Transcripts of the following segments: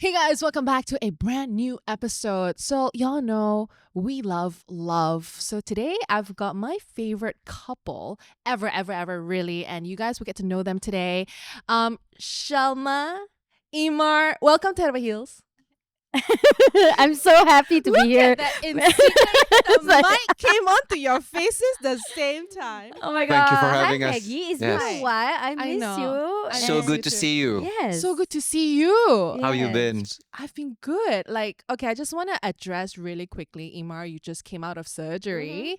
Hey guys, welcome back to a brand new episode. So y'all know we love love. So today I've got my favorite couple ever really, and you guys will get to know them today. Shalma, Imar, welcome to Head Over Heels. I'm so happy to be here. Look at that instinct. The mic came onto your faces the same time. Oh my god! Thank you for having Hi, us. Maggie. It's Yes. been a while. I miss know. you. I So miss good you to too. see you. Yes. So good to see you. How you been? I've been good. Okay, I just want to address really quickly, Imar, you just came out of surgery.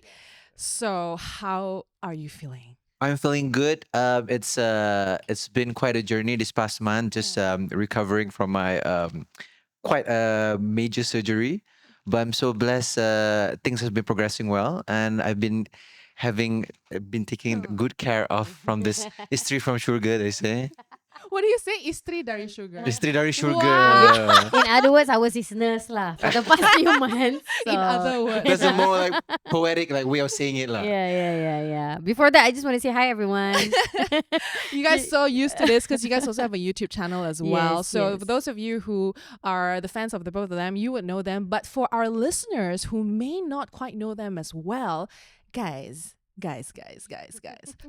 So how are you feeling? I'm feeling good. It's been quite a journey this past month, just recovering from my quite a major surgery. But I'm so blessed. Things have been progressing well, and I've been taking good care of from this istri from sugar. They say What do you say? Istri dari sugar. istri dari sugar. Wow. In other words, I was his nurse lah for the past few months. So. In other words. That's a more like poetic way of saying it lah. Yeah. Before that, I just want to say hi, everyone. You guys so used to this because you guys also have a YouTube channel as well. Yes, So yes. for those of you who are the fans of the both of them, you would know them. But for our listeners who may not quite know them as well, guys.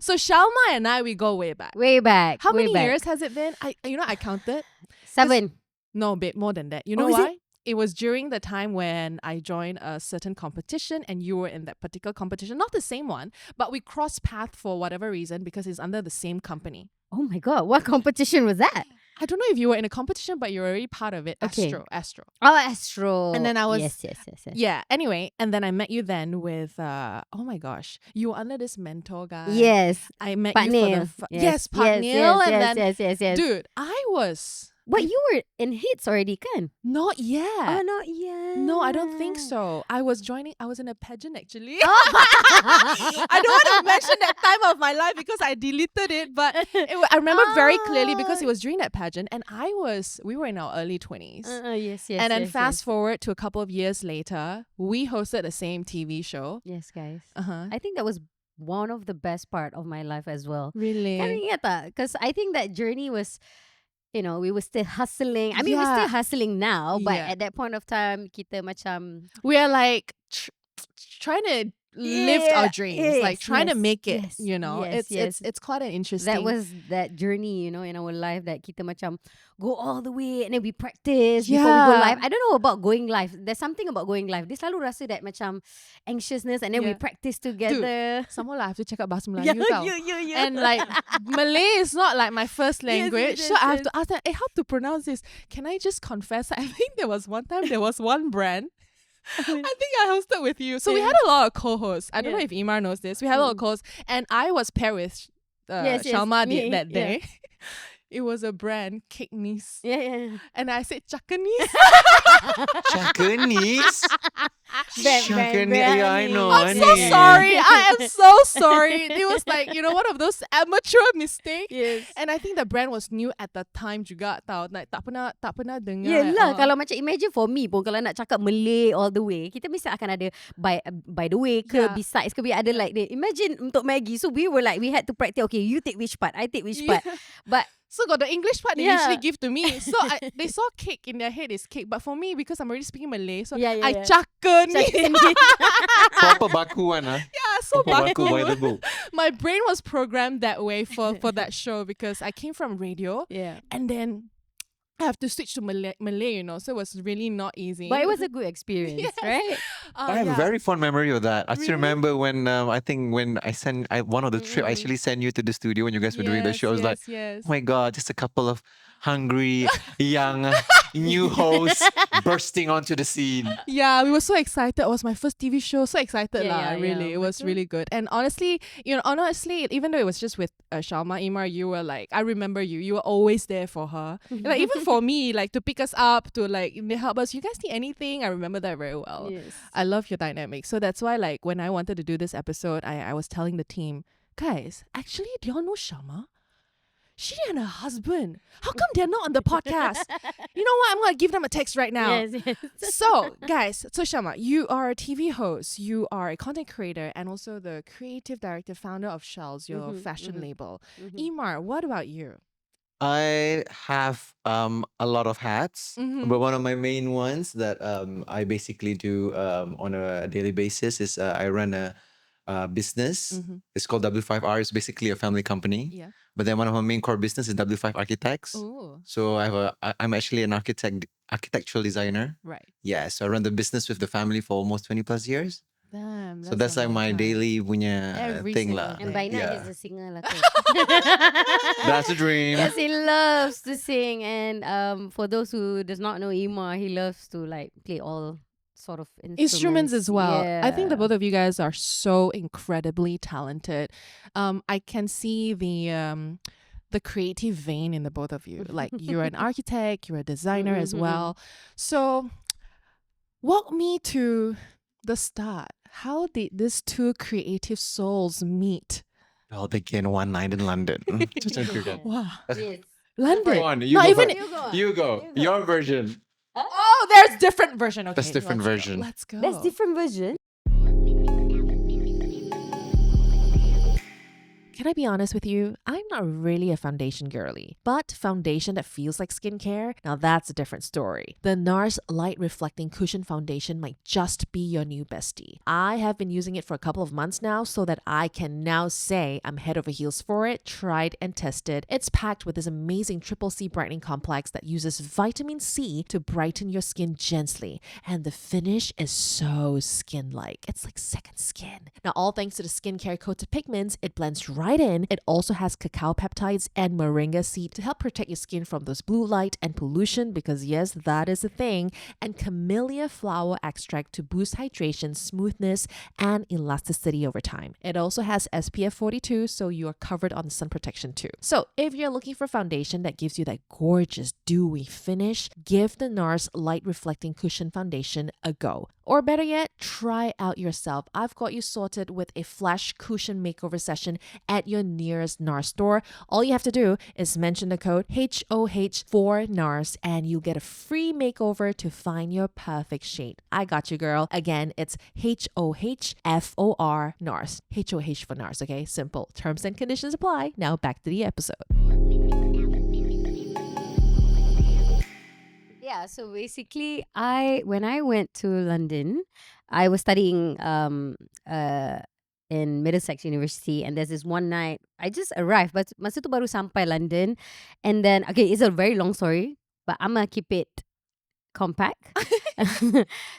So Shalma and I, we go way back. Way back. How way many back. years has it been? I counted. 7. No, a bit more than that. You know is why? It was during the time when I joined a certain competition and you were in that particular competition. Not the same one, but we crossed paths for whatever reason because it's under the same company. Oh my god! What competition was that? I don't know if you were in a competition, but you were already part of it. Okay. Astro. Oh, Astro. And then I was- Yes. Yeah, anyway. And then I met you then with, oh my gosh, you were under this mentor guy. Yes. I met Pak you for Neil. the... Yes, Pak Neil. And then, Yes. dude, I was... But you were in hits already, kan? Not yet. Oh, not yet. No, I don't think so. I was in a pageant actually. Oh. I don't want to mention that time of my life because I deleted it, but I remember very clearly because it was during that pageant and we were in our early 20s. Yes. And then fast forward to a couple of years later, we hosted the same TV show. Yes, guys. Uh-huh. I think that was one of the best part of my life as well. Really? Because I think that journey was, we were still hustling. I mean, we're Yeah. still hustling now, but Yeah. at that point of time, kita macam... We are like trying to live our dreams, Yes, like trying to yes, make it, yes, yes. it's quite an interesting... That was that journey, in our life that kita macam go all the way and then we practice before we go Yeah. live. I don't know about going live. There's something about going live. Dia selalu rasa that macam anxiousness and then we Yeah. practice together. Somehow I have to check out Bahasa Melayu tau. Yeah. And like Malay is not like my first language, so I have to ask them, how to pronounce this? Can I just confess? I think there was one time there was one brand. I think I hosted with you. So we had a lot of co-hosts. I don't know if Imar knows this. We had a lot of co-hosts, and I was paired with Yes, Shalma me, that yeah. day. It was a brand, Cakenese. Yeah. And I said Chakanese. Chakanis. Brand. Yeah, I know. I'm so honey. sorry. I am so sorry. It was like, one of those amateur mistakes. Yes. And I think the brand was new at the time juga tau. Like tak pernah dengar. Yelah, kalau macam imagine for me pun kalau nak cakap Malay all the way, kita mesti akan ada by the way ke, Yeah. besides ke, we ada like the, imagine untuk Maggie, so we were like, we had to practice, okay, you take which part, I take which part. But So got the English part they Yeah. usually give to me. So they saw cake in their head is cake. But for me, because I'm already speaking Malay, so Yeah. I Chakanese. Proper bakuan Yeah, so Proper baku by the baku. book. My brain was programmed that way for that show because I came from radio yeah. and then I have to switch to Malay, so it was really not easy. But it was a good experience, Yes. right? I have a very fond memory of that. I still Really? remember when one of the trip I actually sent you to the studio when you guys were doing the show. I was like, yes. oh my god, just a couple of hungry young new hosts bursting onto the scene. Yeah, we were so excited. It was my first TV show. So excited Yeah, really. It was betul. really good. And honestly, even though it was just with Shalma Ainaa, you were like, I remember you were always there for her. Like even for me, like to pick us up, to like help us. You guys need anything? I remember that very well. Yes. I love your dynamic. So that's why like when I wanted to do this episode, I was telling the team, guys, actually, do y'all know Shalma? She and her husband. How come they're not on the podcast? You know what? I'm going to give them a text right now. Yes. So, guys, Shalma, you are a TV host, you are a content creator, and also the creative director, founder of Shells, your fashion label. Imar, what about you? I have a lot of hats, Mhm. but one of my main ones that I basically do on a daily basis is I run a business. Mhm. It's called W5R. It's basically a family company. Yeah. But then one of my main core business is W5 Architects. Ooh. So I'm actually an architectural designer. Right. Yeah, so I run the business with the family for almost 20 plus years. Damn, So that's a that's like long my time. daily punya Every thing single lah. And day. by night, he's Yeah. a singer lah. Kot. That's a dream. Yes, he loves to sing. And for those who does not know Imar, he loves to like play all sort of Instruments as well. I think the Yeah. both of you guys are so incredibly talented. I can see the creative vein in the both of you. Like you're an architect, you're a designer as well. So walk me to the start. How did these two creative souls meet? I'll begin one night in London. Wow. Yes. London. Go on, you Not go even first. You go. You go. Your version. Oh, there's different version. Okay, That's different let's go. version. Let's go. That's different version. Can I be honest with you? I'm not really a foundation girly, but foundation that feels like skincare, now that's a different story. The NARS Light Reflecting Cushion Foundation might just be your new bestie. I have been using it for a couple of months now so that I can now say I'm head over heels for it, tried and tested. It's packed with this amazing triple C brightening complex that uses vitamin C to brighten your skin gently, and the finish is so skin-like. It's like second skin. Now, all thanks to the skincare coated pigments, it blends right in. It also has cacao peptides and moringa seed to help protect your skin from those blue light and pollution, because yes, that is a thing, and camellia flower extract to boost hydration, smoothness, and elasticity over time. It also has SPF 42, so you are covered on sun protection too. So if you're looking for foundation that gives you that gorgeous dewy finish, give the NARS Light Reflecting Cushion Foundation a go. Or better yet, try out yourself. I've got you sorted with a flash cushion makeover session at your nearest NARS store. All you have to do is mention the code HOH4NARS and you'll get a free makeover to find your perfect shade. I got you, girl. Again, it's HOHFOR NARS. HOH for NARS, okay? Simple. Terms and conditions apply. Now back to the episode. Yeah, so basically when I went to London, I was studying in Middlesex University, and there's this one night I just arrived, but masa tu baru sampai London, and then okay, it's a very long story, but I'm gonna keep it compact.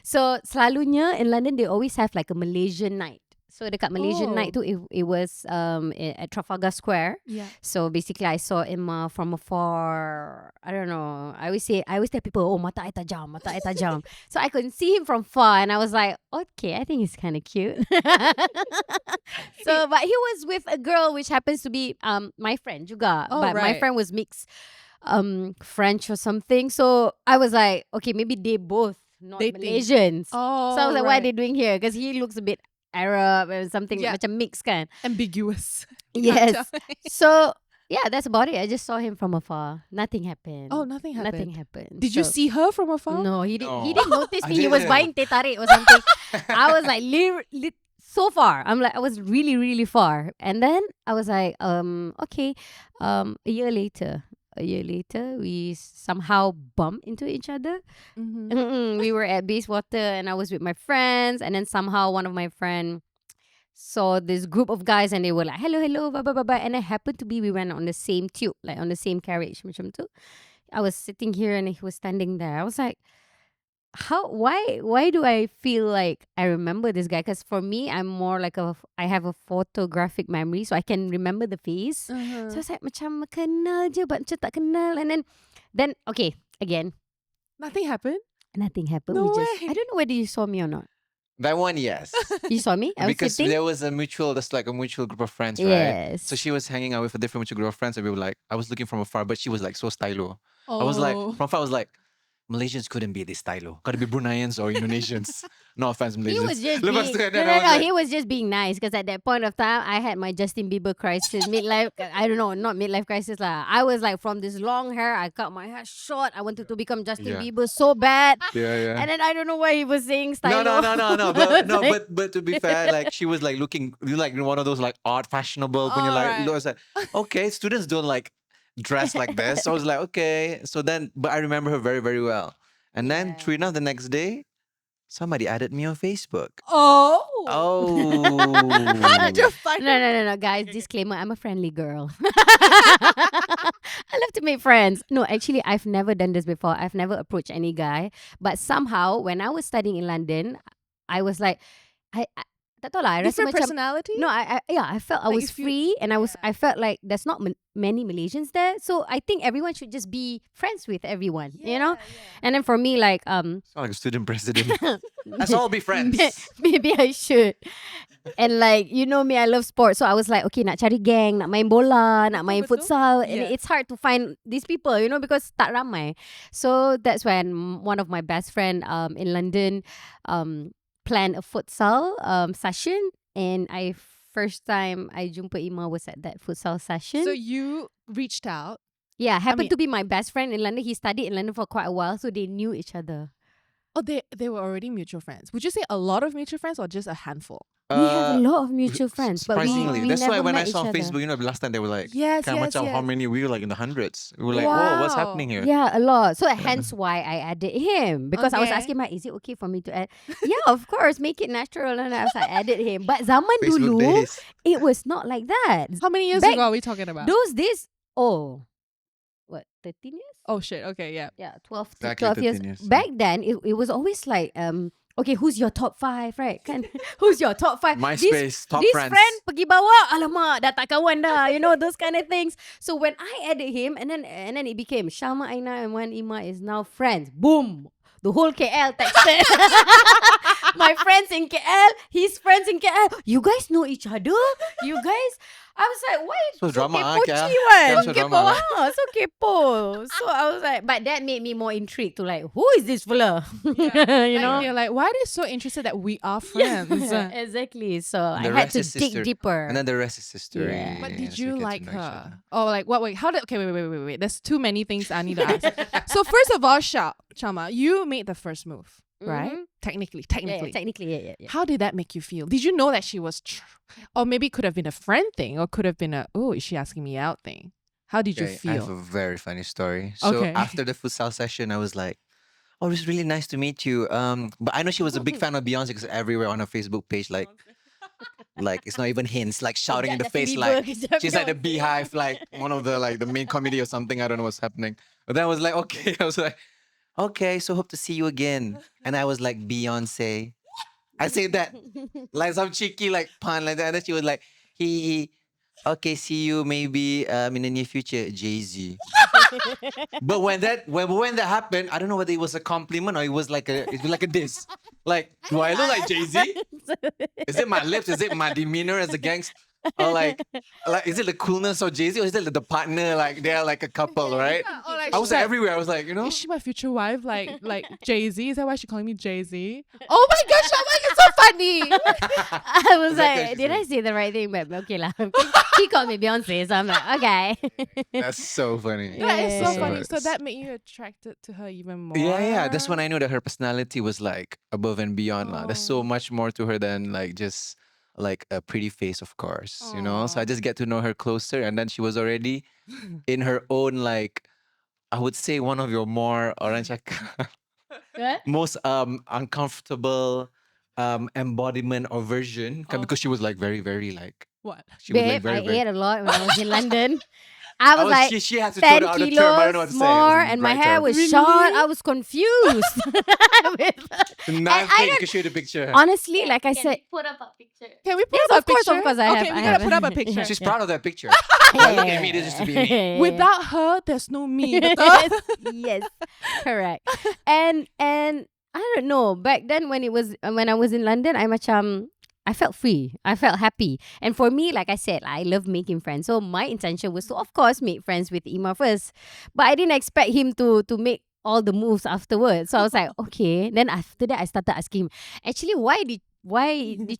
So selalunya in London they always have like a Malaysian night. So dekat Malaysian night tu it was at Trafalgar Square. Yeah. So basically I saw Emma from afar. I don't know. I always tell people, oh, mata ai tajam, mata ai tajam. So I couldn't see him from far, and I was like, okay, I think he's kind of cute. So but he was with a girl which happens to be my friend juga. Oh, But my right. friend was mixed French or something. So I was like, okay, maybe they both not Dating. Malaysians. Oh, So I was like, what are right. they doing here? Because he looks a bit Arab and something Yeah. macam mix kan. Ambiguous. Yes. Can't tell. So yeah, that's about it. I just saw him from afar. Nothing happened. Oh, nothing happened. Nothing happened. Did you So- see her from afar? No, he didn't. He No. didn't notice I me. He was didn't. buying teh tarik or something. I was like, so far. I was really, really far. And then I was like, okay. A year later, we somehow bumped into each other. Mm-hmm. We were at Bayswater, and I was with my friends, and then somehow one of my friend saw this group of guys, and they were like, hello, blah, blah, blah, blah. And it happened to be we went on the same tube, like on the same carriage. Macam tu. I was sitting here and he was standing there. I was like, why do I feel like I remember this guy? Because for me, I'm more like I have a photographic memory, so I can remember the face. So I was like, macam kenal je, but macam tak kenal. And then okay, again, Nothing happened. nothing happened. No I way. don't know whether you saw me or not. That one, yes. You saw me? I was Because sitting. there was like a mutual group of friends, right? Yes. So she was hanging out with a different mutual group of friends, and we were like, I was looking from afar, but she was like so stylo. I was like, Oh. from afar, I was like, Malaysians couldn't be this stylo. Gotta be Bruneians or Indonesians. No offense, He Malaysians. was just Lepas being, tu kan, no, then I was like- he was just being nice because at that point of time I had my Justin Bieber crisis, midlife. I don't know, not midlife crisis lah. I was like from this long hair, I cut my hair short. I wanted to become Justin Yeah. Bieber so bad, Yeah. and then I don't know why he was saying style. No. But to be fair, like she was like looking like one of those like art fashionable. When you're like, Alright. I was like, okay, students don't like dressed like this. So I was like, okay. So then, but I remember her very, very well. And then, Yeah. true enough, the next day, somebody added me on Facebook. Oh. How did Oh. you find No, her? no, no, no, guys. Disclaimer: I'm a friendly girl. I love to make friends. No, actually, I've never done this before. I've never approached any guy. But somehow, when I was studying in London, I was like, I tak tahu lah. I rasa Different macam personality? no, yeah, I felt I Like was if you- free, and yeah. I felt like there's not many Malaysians there, so I think everyone should just be friends with everyone, you know. And then for me, like It's not like a student president. Let's all be friends. maybe I should. And like you know me, I love sports, so I was like, okay, nak cari gang, nak main bola, nak main Betul. futsal, and Yeah. it's hard to find these people, you know, because tak ramai. So that's when one of my best friend in London planned a futsal session, and first time I jumpa Ima was at that futsal session. So you reached out. Yeah, happened mean- to be my best friend in London. He studied in London for quite a while, so they knew each other. Oh, they were already mutual friends. Would you say a lot of mutual friends or just a handful? We have a lot of mutual friends, but Surprisingly, we that's why never when I met saw on each other. Facebook, you know, last time they were like, Yes, "Kan yes, macam how yes. many? We were like in the hundreds. We were like, oh, what's Wow. happening here? Yeah, a lot. So hence why I added him, because I was Okay. asking him, is it okay for me to add? Yeah, of course, make it natural. And I was like, added him. But zaman Facebook dulu, days. it was not like that. How many years Back- ago are we talking about? Those days, what, 13 years? Oh shit. Okay, yeah. Yeah, 12, Exactly 12 years. 13 years, yeah. Back then, it was always like, okay, who's your top 5, right? Kan? Who's your top 5? MySpace, top this friends. friend pergi bawah, alamak, dah tak kawan dah. You know, those kind of things. So when I added him, and then it became Shalma Ainaa and Wan Imar is now friends. Boom! The whole KL texted. My friends in KL, his friends in KL. You guys know each other? You guys? I was like, why? So drama, ah, kepo Kia. one. So Kepo, drama, so kepo. So I was like, but that made me more intrigued to like, who is this fella? You know? You're like, why are they so interested that we are friends? Exactly. So And I the had rest to is dig sister. deeper. And then the rest is history. Yeah. But Yeah, did so you get to like know each other. her? Oh, like what? Wait, how did? Okay, wait. There's too many things I need to ask. So first of all, Shalma, you made the first move, right? Mhm. Technically. Yeah, technically, yeah. How did that make you feel? Did you know that she was, or maybe it could have been a friend thing, or could have been a, oh, is she asking me out thing? How did you Okay, I have feel? a very funny story. So Okay. after the futsal session, I was like, "Oh, it was really nice to meet you." But I know she was a big fan of Beyonce because everywhere on her Facebook page, like it's not even hints, like shouting in the face, like she's like the beehive, like one of the main comedy or something. I don't know what's happening. But then I was like, okay, I was like, okay, so hope to see you again. And I was like, Beyonce. I said that like some cheeky like pun like that. And then she was like, he okay, see you maybe in the near future, Jay-Z. But when that happened, I don't know whether it was a compliment or it was like a diss. Like, do I look like Jay-Z? Is it my lips? Is it my demeanor as a gangster? Or like is it the coolness of Jay-Z or is it the partner? Like they're like a couple, right? Or like I was like, everywhere. I was like, you know, is she my future wife? Like Jay-Z? Is that why she's calling me Jay-Z? Oh my gosh, Shalma, you're so funny. I was Exactly, like, did I say the right thing? But okay lah. He called me Beyonce, so I'm like, okay. that's so funny. That is so Yeah. funny. So that made you attracted to her even more. Yeah. That's when I knew that her personality was like above and beyond. lah. There's so Oh. much more to her than like just like a pretty face, of course. You know? So I Aw. just get to know her closer, and then she was already in her own like I would say one of your more orang cakap What? most uncomfortable embodiment or version Oh. because she was like very, very like What? she was Babe, like very, I very ate a lot when I was in London. I was like she had to throw 10 it out the term. I don't know what kilos to say. It was more, and my right hair term. was Really? short. I was confused. Nothing. I don't- Can show you the picture. Honestly, like I said, put up a picture. Can we put Yes, up a of course, picture? of course, I have. Okay, we I gotta have. put up a picture. She's proud of that picture. Like, look at me. This used to be me. Without her, there's no me. yes, betul? yes, correct. And I don't know. Back then, when I was in London, I felt free. I felt happy. And for me, like I said, I love making friends. So my intention was to, of course, make friends with Ima first. But I didn't expect him to make all the moves afterwards. So I was like, okay. Then after that, I started asking him, actually, why did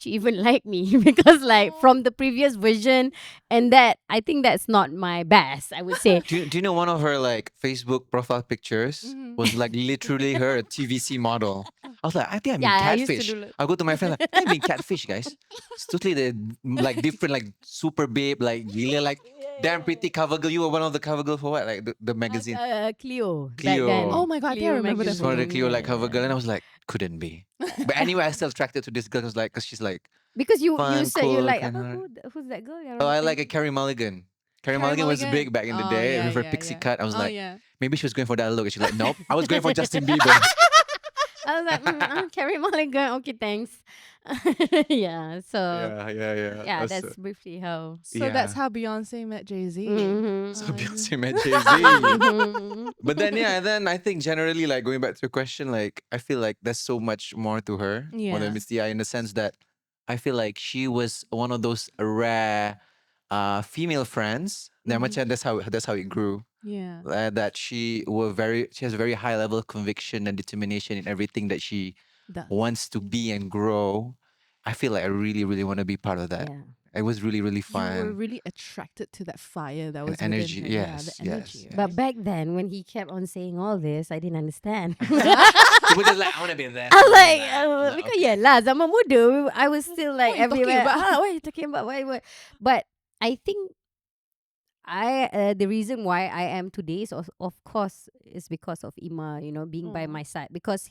you even like me? Because like from the previous version, and that I think that's not my best, I would say. Do you know one of her like Facebook profile pictures Mhm. was like literally her a TVC model? I was like, I think I'm Yeah, I in used to catfish. do that. I'll go to my friend like, I'm in catfish, guys. It's totally the like different, like super babe, like gila, like Damn Pretty Cover Girl. You were one of the cover girl for what? Like the magazine. Cleo. Back Cleo. then. Oh my God, I think I Cleo remember that Just wanted a magazine. Cleo magazine, like cover girl, and I yeah. was like, couldn't be. But anyway, I still attracted to this girl because she's like Because you fun, said you're cool, like, kind apa, of. who's that girl? Oh, I like a Carrie Mulligan. Carrie Carey Mulligan was Mulligan. big back in the Oh, day yeah, with her yeah, pixie yeah. cut. I was Oh, like, yeah. maybe she was going for that look. And she's like, nope, I was going for Justin Bieber. I was like, Carrie Mulligan. Okay, thanks. Yeah. So Yeah. yeah, that's briefly how. So that's Yeah. how Beyonce met Jay-Z. Mhm. So Oh, Beyonce met Jay Z. Mhm. But then yeah, and then I think generally like going back to your question, like I feel like there's so much more to her, more Yeah. than Misty in the sense that I feel like she was one of those rare female friends. Mhm. That's how it grew. Yeah. That she has a very high level of conviction and determination in everything that she Does. wants to be and grow. I feel like I really, really want to be part of that. Yeah. It was really, really You were fun. really attracted to that fire that And was within energy. her. Yeah, the Yes, energy. yes, Right? But back then, when he kept on saying all this, I didn't understand. She was just like, I want to be there. I was like, Like, because yeah lah, zaman muda, I was still like What are you talking everywhere. about? What are you talking about? What? But I think the reason why I am today is of course is because of Ima, being by Aw. my side, because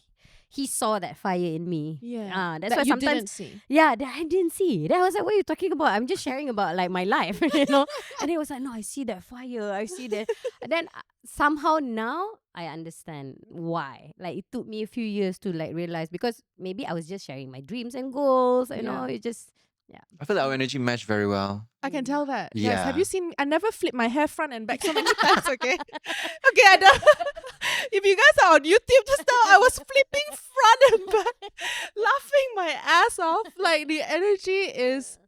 he saw that fire in me. Yeah. That's that why you sometimes didn't see. yeah, that I didn't see. Then I was like, what are you talking about? I'm just sharing about like my life, And he was like, no, I see that fire. I see that. And then somehow now I understand why. Like it took me a few years to like realize, because maybe I was just sharing my dreams and goals. Yeah. It just I feel like our energy matched very well. I can tell that. Guys, Yeah. have you seen? I never flip my hair front and back so many times. Okay. Okay. I don't. If you guys are on YouTube just now, I was flipping front and back, laughing my ass off. Like the energy is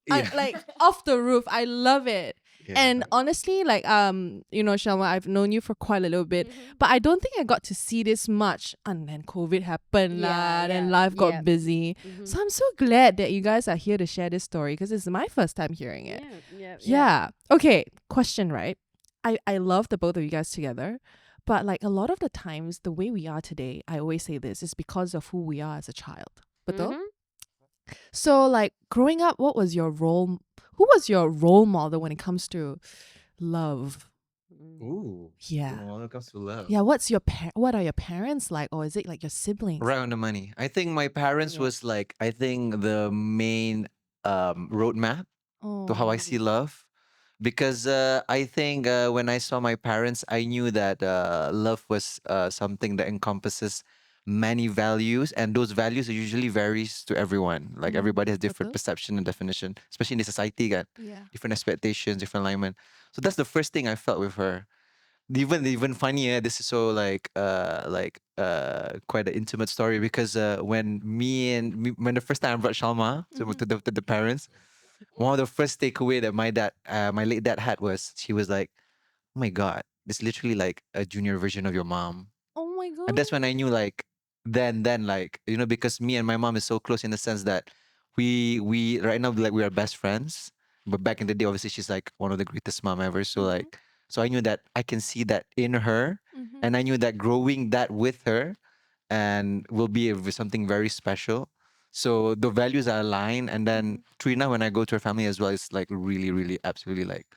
Yeah. like off the roof. I love it. Yeah. And honestly, like Shalma, I've known you for quite a little bit, but I don't think I got to see this much. And then COVID happened, Yeah, and yeah, life got yeah. busy. So I'm so glad that you guys are here to share this story because it's my first time hearing it. Yeah. Okay. Question, right? I love the both of you guys together, but like a lot of the times, the way we are today, I always say this is because of who we are as a child. Betul? So like growing up, who was your role model when it comes to love? Ooh. Yeah. When it comes to love. Yeah, what are your parents like, or is it like your siblings? Right on the money. I think my parents Yeah. was like, I think the main roadmap to how I Oh. see love. Because I think when I saw my parents, I knew that love was something that encompasses many values, and those values usually varies to everyone. Like everybody has different Betul. perception and definition, especially in the society, kan? Yeah. Different expectations, different alignment. So that's the first thing I felt with her. Even funnier, this is so quite an intimate story because when the first time I brought Shalma to the parents, one of the first takeaway that my late dad had was, she was like, "Oh my God, this is literally like a junior version of your mom." Oh my god. And that's when I knew, like, then like, because me and my mom is so close in the sense that we right now, like, we are best friends. But back in the day, obviously, she's like one of the greatest mom ever. So like, so I knew that I can see that in her, and I knew that growing that with her, and will be something very special. So the values are aligned, and then Trina, when I go to her family as well, it's like really, really, absolutely like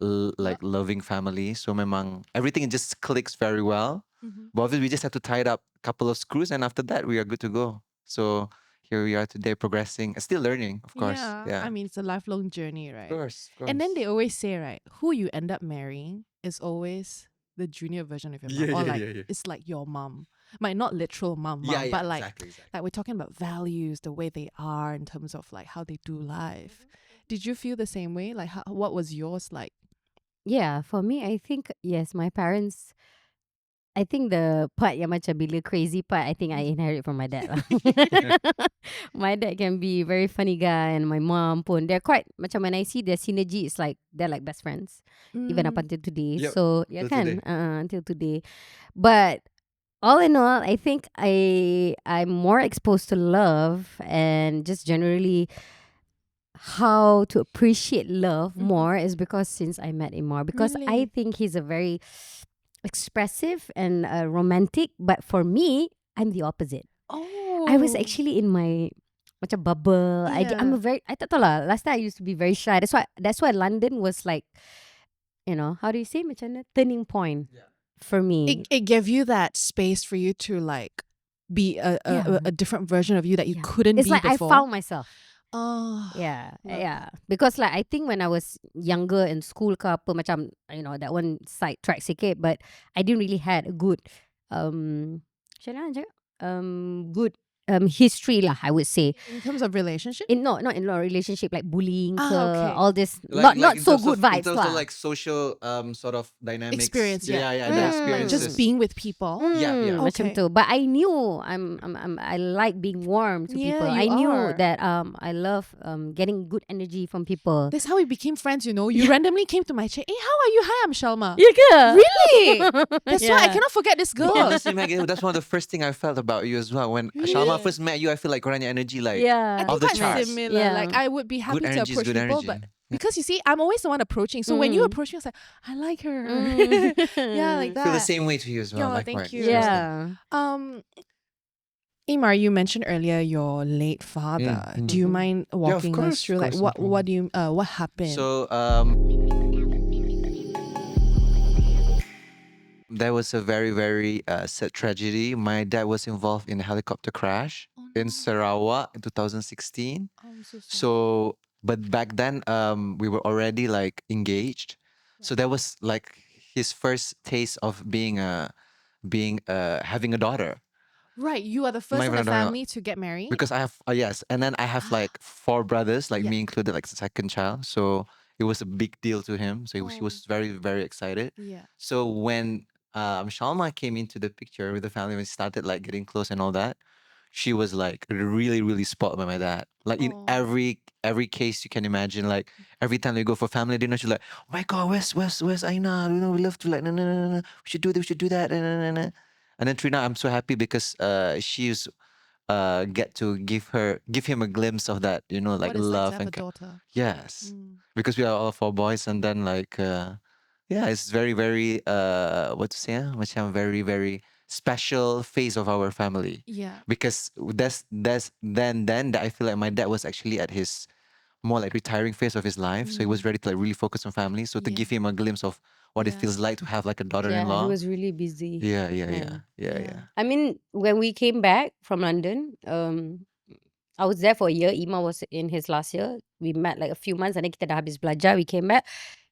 like loving family. So memang everything just clicks very well. But obviously, we just have to tie it up a couple of screws, and after that, we are good to go. So here we are today, progressing and still learning, of course. Yeah. I mean, it's a lifelong journey, right? Of course. And then they always say, right, who you end up marrying is always the junior version of your mom. Yeah, Or yeah, like, yeah. it's like your mom. Not literal mom, but like, exactly. like we're talking about values, the way they are in terms of like how they do life. Did you feel the same way? Like, what was yours like? Yeah, for me, I think, yes, my parents, I think the part yang macam bila crazy part, I think I inherit from my dad lah. My dad can be very funny guy, and my mom pun, they're quite, macam when I see their synergy, it's like, they're like best friends. Even up until today. Yep, So, yeah till kan? today. Until today. But all in all, I think I'm more exposed to love and just generally how to appreciate love more is because since I met Imar, because I Really? think he's a very expressive and romantic, but for me, I'm the opposite. Oh. I was actually in my macam bubble. Yeah. I tak tahu lah. Last time I used to be very shy. That's why London was like how do you say macam mana? Turning point for me. It gave you that space for you to like be a different version of you that you couldn't It's be like before. I found myself. Oh, Yeah. Because like I think when I was younger in school ke apa macam that one sidetrack sikit, but I didn't really had a good macam mana nak cakap? Good history lah, I would say. in terms of relationship. Not in a relationship, like bullying ke, Okay. all this Like not in so terms good of, vibes in terms lah. of like social sort of dynamics. Experience, yeah. Yeah, Like the just experiences. being with people. Yeah. Macam Okay. tu. But I knew I like being warm to Yeah, people. you I knew are. that I love getting good energy from people. That's how we became friends, you know. You randomly came to my chat. Hey, how are you? Hi, I'm Shalma. Ya ke? Really? That's why I Yeah. cannot forget this girl. Honestly, Maggie, that's one of the first thing I felt about you as well. When Shalma first met you, I feel like korangnya energy like Yeah. I think off the quite charts. similar. Yeah. Like I would be happy Good to energy is approach good people, energy. but because you see, I'm always the one approaching. So when you approach me, I was like, I like her. Yeah, like that. Feel the same way to you as well. Yeah, Likewise. thank you. Yeah. Imar, you mentioned earlier your late father. Do you mind walking us course, through of like course, no what do you what happened? So there was a very, very sad tragedy. My dad was involved in a helicopter crash in Sarawak in 2016. I'm so sorry. So, but back then, we were already like engaged. So that was like his first taste of having a daughter. Right, you are the first in the family to get married. Because I have yes, and then I have like 4 brothers, like me included, like the second child. So it was a big deal to him. So he was very, very excited. Yeah. So when Shalma came into the picture with the family, when we started like getting close and all that, she was like really, really spoiled by my dad. Like in every case you can imagine, like every time they go for family dinner, she's like, "Oh my God, where's Aina? We love to like no, we should do this, we should do that, no." And then Trina, I'm so happy because she's get to give him a glimpse of that, like What it's like to love have and a daughter. yes, because we are all 4 boys, and then like yeah, it's very, very what to say, macam very, very special phase of our family. Yeah. Because that's then that I feel like my dad was actually at his more like retiring phase of his life, so he was ready to like really focus on family. So to give him a glimpse of what it feels like to have like a Yeah, daughter-in-law. he was really busy. Yeah. I mean, when we came back from London, I was there for a year. Ima was in his last year. We met like a few months and then kita dah habis belajar. We came back.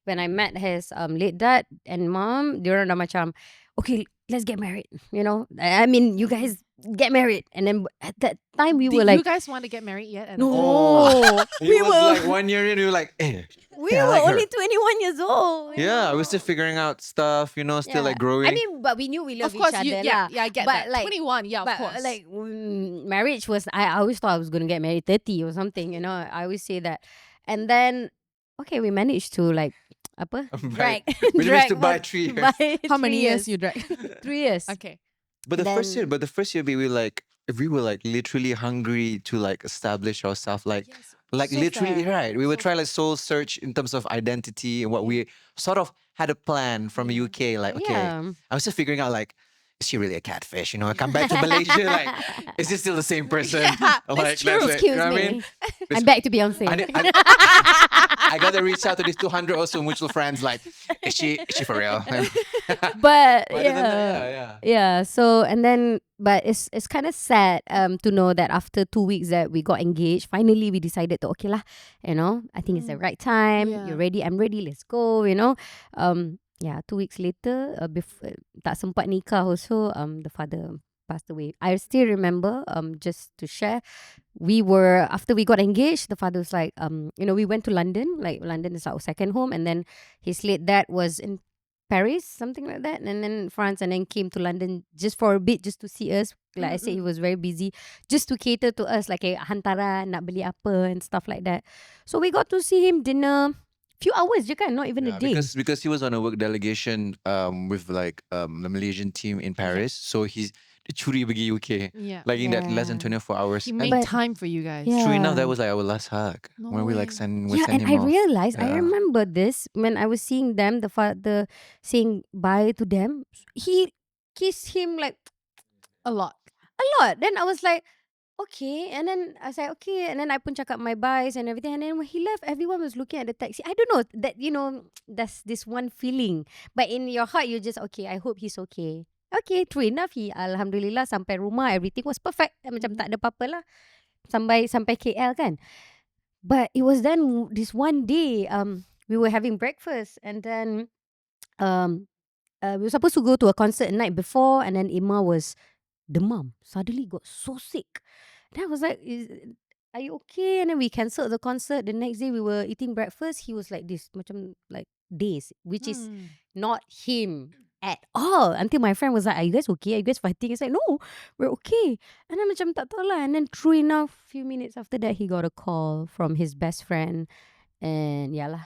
When I met his late dad and mom, diorang dah macam, okay, let's get married. I mean, you guys get married. And then at that time we were Did like, you guys want to get married yet? no. It was like 1 year in, we were like, We yeah, I were like her. only 21 years old. Yeah, we're still figuring out stuff, still like growing. I mean, but we knew we loved Of course, each other. yeah, lah. I get but that. Like, 21, yeah, of but course. like marriage was, I always thought I was going to get married 30 or something, I always say that. And then, okay, we managed to like, apa? Drag. We managed to buy for- 3 years. buy How many 3 years you drag? 3 years. Okay. But the first year, we were like literally hungry to like establish ourselves, like So literally fair. right. We were trying like soul search in terms of identity and what we sort of had a plan from the UK. Like, okay, Yeah. I was just figuring out like, is she really a catfish? I come back to Malaysia, like, is this still the same person? Like, true. that's it. You Excuse know what I me. mean? I'm back to Beyonce. I gotta reach out to these 200 or so mutual friends. Like, is she for real? But Other than that, yeah. So and then, but it's kind of sad to know that after 2 weeks that we got engaged, finally we decided to okay lah, I think it's the right time. Yeah. You're ready, I'm ready. Let's go. 2 weeks later, before tak sempat nikah also, the father passed away. I still remember, just to share, after we got engaged, the father was like, we went to London, like London is our second home, and then his late dad was in Paris, something like that, and then France, and then came to London just for a bit, just to see us. Like I said, he was very busy, just to cater to us, like hantaran, nak beli apa and stuff like that. So we got to see him dinner, few hours je kan, not even a day. Because he was on a work delegation with like the Malaysian team in Paris, so he's curi pergi UK. Yeah. Like in that less than 24 hours. He And made time for you guys. Yeah. true enough, that was like our last hug No when we like way. send Yeah, and him I off. realized, I Yeah. remember this when I was seeing them, the father saying bye to them. He kissed him like A lot. a lot. Then I was like, okay. And then I was like, okay. And then I pun cakap my buys and everything. And then when he left, everyone was looking at the taxi. I don't know that, there's this one feeling. But in your heart, you're just, okay, I hope he's okay. Okay, true enough. Alhamdulillah, sampai rumah, everything was perfect. Macam tak ada apa-apa lah. Sampai KL kan. But it was then this one day, we were having breakfast. And then um, we were supposed to go to a concert the night before. And then Ima was demam. Suddenly got so sick. Then I was like, are you okay? And then we cancelled the concert. The next day we were eating breakfast. He was like this, macam like days, which is not him at all. Until my friend was like, are you guys okay? Are you guys fighting? It's like, no, we're okay. And then macam tak tahu lah. And then true enough, few minutes after that, he got a call from his best friend. And yeah lah.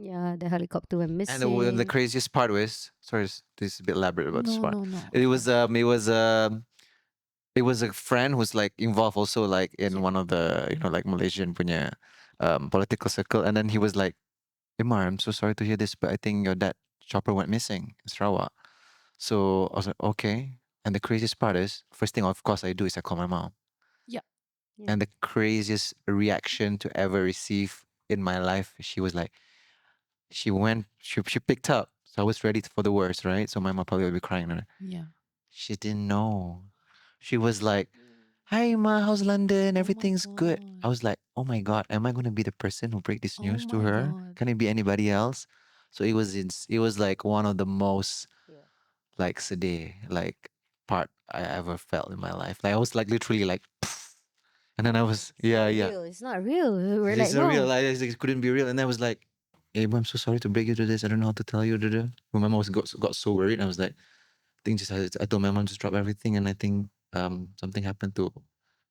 Yeah, the helicopter went missing. And the craziest part was, sorry, this is a bit elaborate about this No, part. no, no. It was a friend who's like involved also like in one of the like Malaysian punya political circle, and then he was like, Imar, I'm so sorry to hear this, but I think your dad chopper went missing in Sarawak. So I was like, okay. And the craziest part is, first thing of course I do is I call my mom. Yeah. And the craziest reaction to ever receive in my life, she was like, she picked up. So I was ready for the worst, right? So my mom probably would be crying. Right? Yeah. She didn't know. She was like, hi Ma, how's London? Oh my Everything's good. I God. was like, oh my God, am I gonna be the person who break this Oh news to my her? God. Can it be anybody else? So it was like one of the most like sedih like part I ever felt in my life. Like I was like literally like and then I was yeah. It's not real. We're It's like, a real no. it couldn't be real. And I was like, hey, I'm so sorry to break you to this. I don't know how to tell you. My mom got so worried. I was like, I think I told my mom just drop everything, and I think something happened to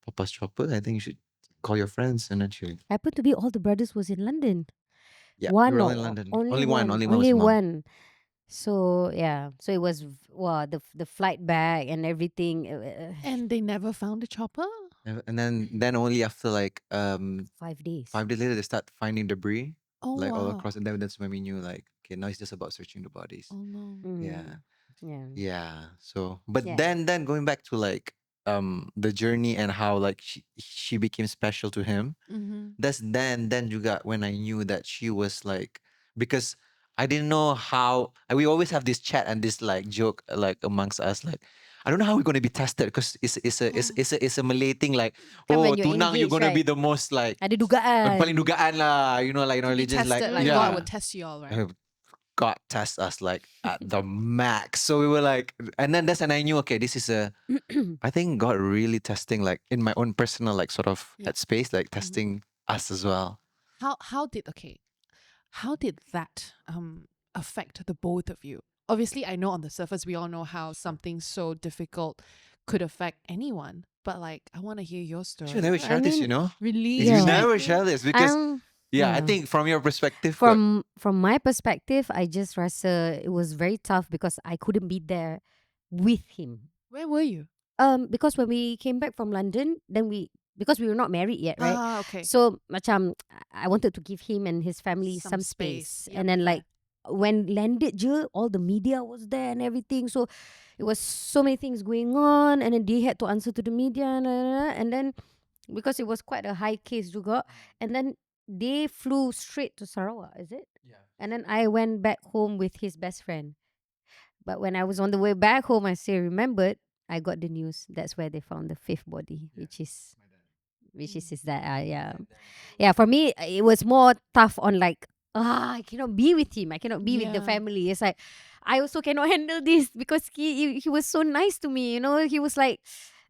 Papa's chopper. I think you should call your friends. And then she Happened to be all the brothers was in London. yeah, we One were all in or London. only Only one was only mom. one. So yeah, so it was wow, the flight back and everything. And they never found the chopper? And then only after like 5 days. 5 days later they start finding debris Oh, like all wow. across, and then that's when we knew like okay, now it's just about searching the bodies. Oh, no. Yeah. Yeah. Yeah. So but Yeah. then going back to like the journey and how like she became special to him. Mm-hmm. That's then you got when I knew that she was like, because I didn't know how, and we always have this chat and this like joke like amongst us like, I don't know how we're gonna be tested because it's a Malay thing like, Kan oh when you're tunang you're engaged, gonna be right? the most like Ada dugaan. paling dugaan lah, like in To be religions tested, like yeah. God would test you all, right? God test us like at the max. So we were like, and then that's when I knew, okay, this is I think God really testing like in my own personal like sort of Yeah. headspace, like testing us as well. How did that affect the both of you? Obviously, I know on the surface we all know how something so difficult could affect anyone, but like I want to hear your story. You never share this, Really? You Yeah. never share this because Um, I think from your perspective, from my perspective, I just rasa it was very tough because I couldn't be there with him. Where were you? Because when we came back from London, then because we were not married yet, right? Ah, okay. So macam I wanted to give him and his family Some some space. space. Yep, And then fair. like when landed je, all the media was there and everything. So it was so many things going on, and then they had to answer to the media, and then because it was quite a high case juga, and then they flew straight to Sarawak, is it? Yeah. And then I went back home with his best friend. But when I was on the way back home, I still remembered, I got the news. That's where they found the fifth body, which is his dad. Yeah. For me, it was more tough on like, I cannot be with him. I cannot be with the Yeah. family. It's like I also cannot handle this because he was so nice to me. He was like,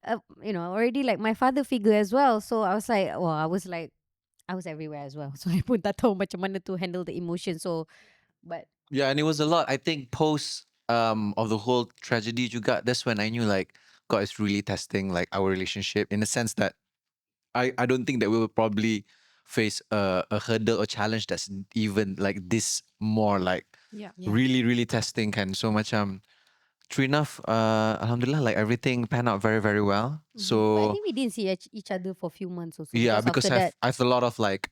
already like my father figure as well. So I was like, I was everywhere as well. So I pun tak tahu macam mana to handle the emotion. So, but Yeah, and it was a lot. I think post of the whole tragedy you got, that's when I knew like God is really testing like our relationship in the sense that I don't think that we will probably face a hurdle or challenge that's even like this more like Yeah. really really testing kan. So much true enough, alhamdulillah, like everything panned out very very well. Mhm. but I So think we didn't see each other for a few months also. yeah, because because after that, I have a lot of like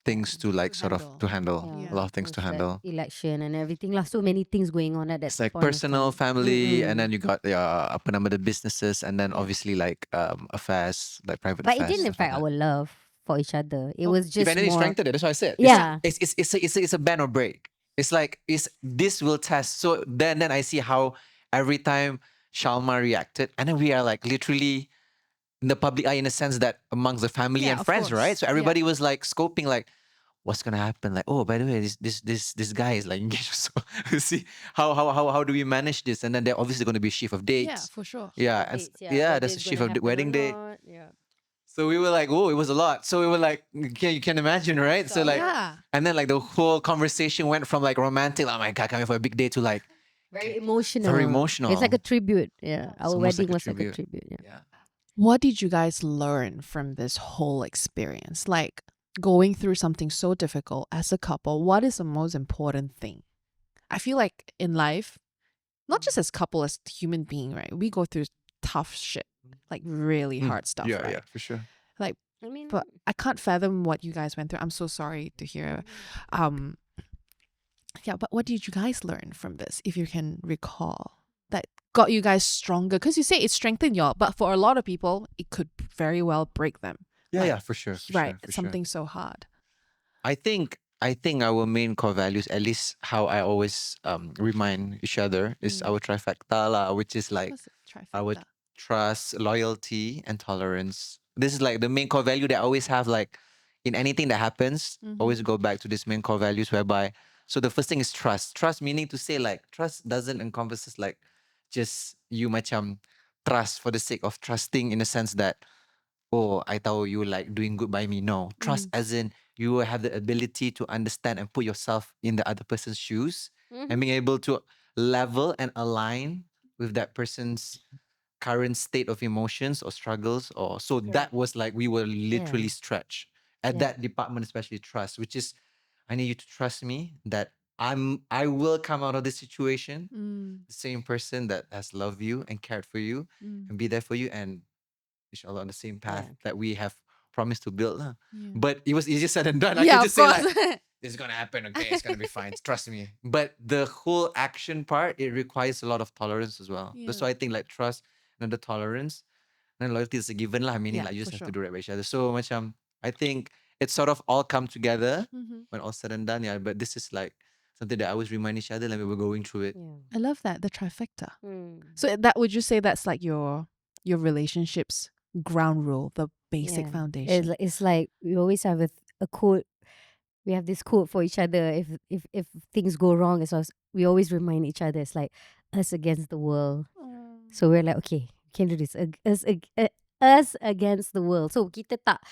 things to like To sort of handle. to handle. Yeah. A lot of things It to was like handle. election and everything lah. So many things going on at that It's like point of personal, time. family, and Mm-mm. then you got apa nama, the businesses, and then Yeah. obviously like affairs, like private But it affairs, didn't stuff like affect that. our love for each other. It Oh, was If just anything, it more. strengthened it. That's what I said. Yeah. It's a bend or break. It's like this will test. So then I see how every time Shalma reacted, and then we are like literally in the public eye in a sense that amongst the family Yeah, and of friends, right? course. So everybody was like scoping like what's gonna happen. Like, oh, by the way, this guy is like engaged. So you see how do we manage this? And then they're obviously going to be a shift of dates. Yeah, for sure. Yeah, and Dates, yeah, whether that's a it's shift gonna of the happen or wedding day. not. Yeah. So we were like, oh, it was a lot. So we were like, you can imagine, right? So like, Yeah. and then like the whole conversation went from like romantic, oh my god, coming for a big day, to like Very emotional. very emotional. It's like a tribute. Yeah. It's Our almost wedding like a was like a tribute. tribute. Yeah. Yeah. What did you guys learn from this whole experience? Like going through something so difficult as a couple, what is the most important thing? I feel like in life, not just as couple, as human being, right? We go through tough shit, like really hard stuff, Yeah, right? yeah, for sure. Like, I mean, but I can't fathom what you guys went through. I'm so sorry to hear. Yeah, but what did you guys learn from this, if you can recall, that got you guys stronger? Because you say it strengthened y'all, but for a lot of people, it could very well break them. Yeah, Like, yeah, for sure. For right, sure, for something so hard. I think our main core values, at least how I always remind each other, is our trifecta lah, which is like What's it? our Trifecta. trust, loyalty, and tolerance. This is like the main core value that I always have, like in anything that happens, always go back to this main core values, whereby, so the first thing is trust. Trust meaning to say like, trust doesn't encompasses like just you macam trust for the sake of trusting in the sense that, oh, I thought you like doing good by me. No, trust as in you will have the ability to understand and put yourself in the other person's shoes, and being able to level and align with that person's current state of emotions or struggles, or so that was like we were literally stretched at that department, especially trust, which is, I need you to trust me that I will come out of this situation the same person that has loved you and cared for you and be there for you, and inshallah on the same path that we have promised to build lah. But it was easier said than done. I Yeah, can of just say like, course. this is gonna happen, okay, it's gonna be fine, trust me. But the whole action part, it requires a lot of tolerance as well. That's why I think like trust and the tolerance and loyalty is a given lah, meaning Yeah, like you just for have to sure. do right by each other. So macam I think it sort of all come together when all said and done. Yeah, but this is like something that I always remind each other like we were going through it. I love that, the trifecta. So that, would you say that's like your relationship's ground rule, the basic foundation? It's like we always have a quote. We have this quote for each other. If things go wrong, it's we always remind each other. It's like us against the world. So we're like, okay, we can do this. Us against the world. So kita tak,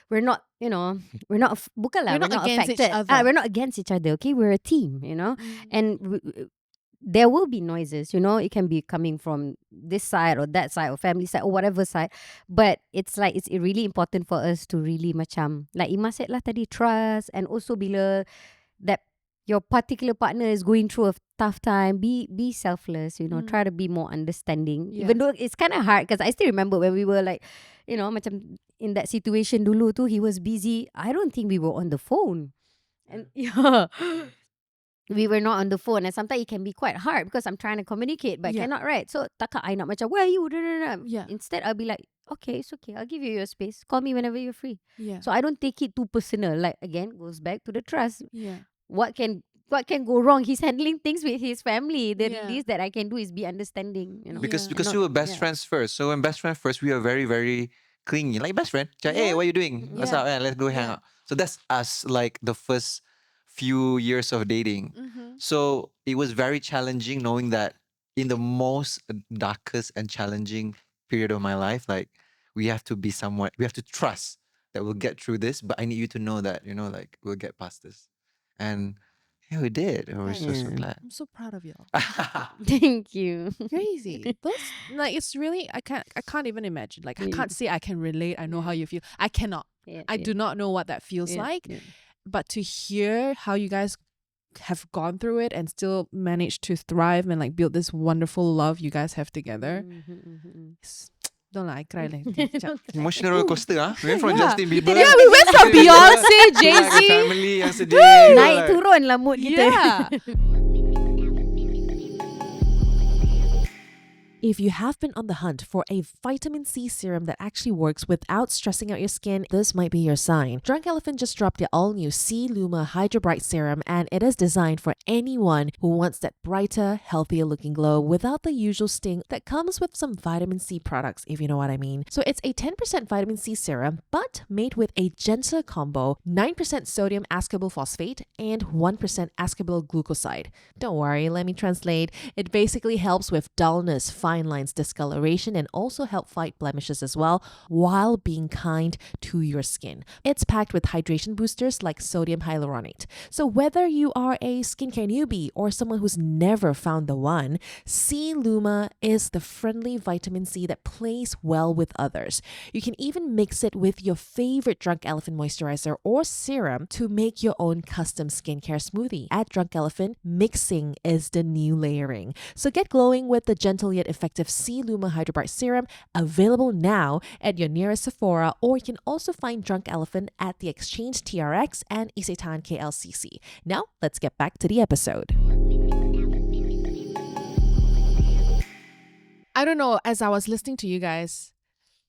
we're not, we're not, bukanlah, We're not against each affected. other. We're not against each other. Okay, we're a team. And there will be noises. It can be coming from this side or that side or family side or whatever side. But it's like it's really important for us to really macam, like Ima said lah tadi, trust, and also bila that your particular partner is going through a tough time, be selfless, try to be more understanding. Yeah. Even though it's kind of hard, because I still remember when we were like, macam in that situation dulu tu, he was busy. I don't think we were on the phone. And we were not on the phone, and sometimes it can be quite hard because I'm trying to communicate but cannot, right? So takkan I nak macam, where are you? Yeah. Instead I'll be like, okay, it's okay, I'll give you your space, call me whenever you're free. Yeah. So I don't take it too personal. Like, again, goes back to the trust. Yeah. What can go wrong? He's handling things with his family. The Yeah. least that I can do is be understanding. Because Yeah. we were best friends first. So when best friends first, we are very, very clingy. Like best friend. Hey, what are you doing? What's Yeah. up? Yeah, let's go hang out. So that's us, like the first few years of dating. So it was very challenging knowing that in the most darkest and challenging period of my life, like we have to be somewhat, we have to trust that we'll get through this, but I need you to know that, like we'll get past this. And yeah, we did. And we're so glad. I'm so proud of y'all. Thank you. Crazy. Those, like, it's really, I can't even imagine. Like, I can't say I can relate. I know how you feel. I cannot. I do not know what that feels like. Yeah. But to hear how you guys have gone through it and still managed to thrive and like build this wonderful love you guys have together, Don't lie, I cry like Emotional roller coaster, ah. We went from Yeah. Justin Bieber. Yeah, we went from Justin Bieber Beyonce, to like a Jay-Z. family yang sedih. Naik like- turun lah mood kita. Yeah. If you have been on the hunt for a vitamin C serum that actually works without stressing out your skin, this might be your sign. Drunk Elephant just dropped their all-new C Luma Hydra Bright Serum, and it is designed for anyone who wants that brighter, healthier looking glow without the usual sting that comes with some vitamin C products, if you know what I mean. So it's a 10% vitamin C serum, but made with a gentler combo, 9% sodium ascorbyl phosphate and 1% ascorbyl glucoside. Don't worry, let me translate. It basically helps with dullness, fine lines, discoloration, and also help fight blemishes as well, while being kind to your skin. It's packed with hydration boosters like sodium hyaluronate. So whether you are a skincare newbie or someone who's never found the one, C Luma is the friendly vitamin C that plays well with others. You can even mix it with your favorite Drunk Elephant moisturizer or serum to make your own custom skincare smoothie. At Drunk Elephant, mixing is the new layering. So get glowing with the gentle yet effective C Luma Hydra Bright Serum, available now at your nearest Sephora, or you can also find Drunk Elephant at the Exchange TRX and Isetan KLCC. Now, let's get back to the episode. I don't know, as I was listening to you guys,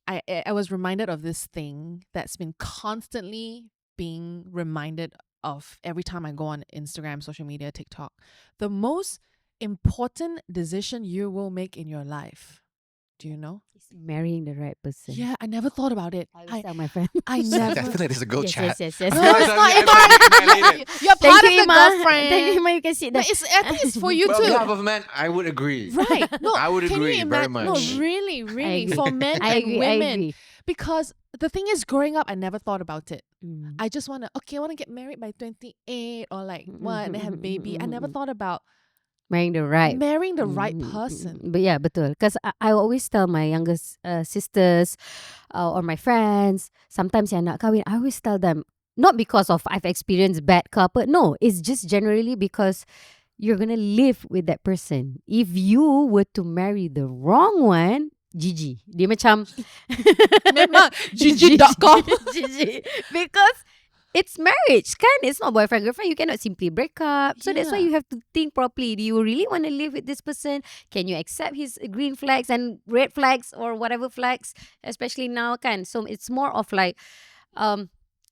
I was reminded of this thing that's been constantly being reminded of every time I go on Instagram, social media, TikTok. The most important decision you will make in your life. Do you know? It's marrying the right person. Yeah, I never thought about it. I always tell my friend. I I never. feel like there's a girl yes, chat. yes, yes, yes. No, it's not. It's not. You're part Thank of you, the Ima. girlfriend. Thank you, Ima. You can sit No, there. I think it's for you But on too. behalf of men, I would agree. Right. No, I would can agree you very imagine? much. No, really, really. agree. For men I and agree. women. I agree. Because the thing is, growing up, I never thought about it. Mm. I just want to, I want to get married by 28 or like what, and then have a baby. I never thought about Marrying the right. marrying the right Mm, person. But yeah, betul. Because I always tell my youngest sisters or my friends, sometimes yang nak kahwin, I always tell them, not because of I've experienced bad couple. No, it's just generally because you're going to live with that person. If you were to marry the wrong one, GG. Dia macam... Memang GG.com. GG. Because it's marriage, kan? It's not boyfriend, girlfriend. You cannot simply break up. So that's why Yeah. you have to think properly. Do you really want to live with this person? Can you accept his green flags and red flags or whatever flags? Especially now, kan? So it's more of like,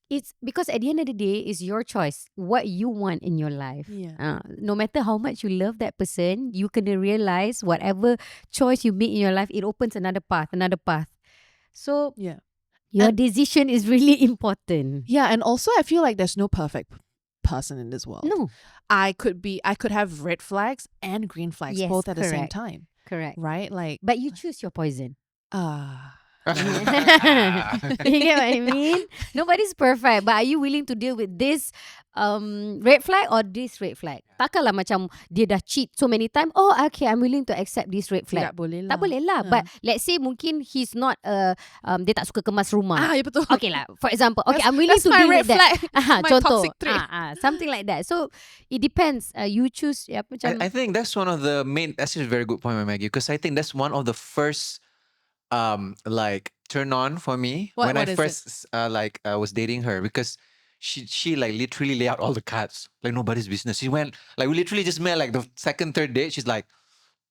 it's because at the end of the day, it's your choice. What you want in your life. Yeah. No matter how much you love that person, you can realize whatever choice you make in your life, it opens another path. So Yeah. your And- decision is really important. Yeah, and also I feel like there's no perfect person in this world. No, I could have red flags and green flags Yes, both at the same correct. time, correct. right? Like, But you choose your poison. You get what I mean? Nobody's perfect. But are you willing to deal with this red flag or this red flag? Takkanlah macam dia dah cheat so many times. Oh, okay, I'm willing to accept this red flag. tidak boleh lah. Tak boleh lah. But let's say mungkin he's not dia tak suka kemas rumah. ya betul. Okay lah. For example, okay, I'm willing That's to my deal red with that. flag. My Contoh. toxic trait. Something like that. So it depends. You choose. Ya, macam, I think that's one of the main. That's a very good point, Maggie, because I think that's one of the first, like turn on for me when I What is first was dating her, because she like literally lay out all the cards like nobody's business. She went like we literally just met like the second, third date. She's like,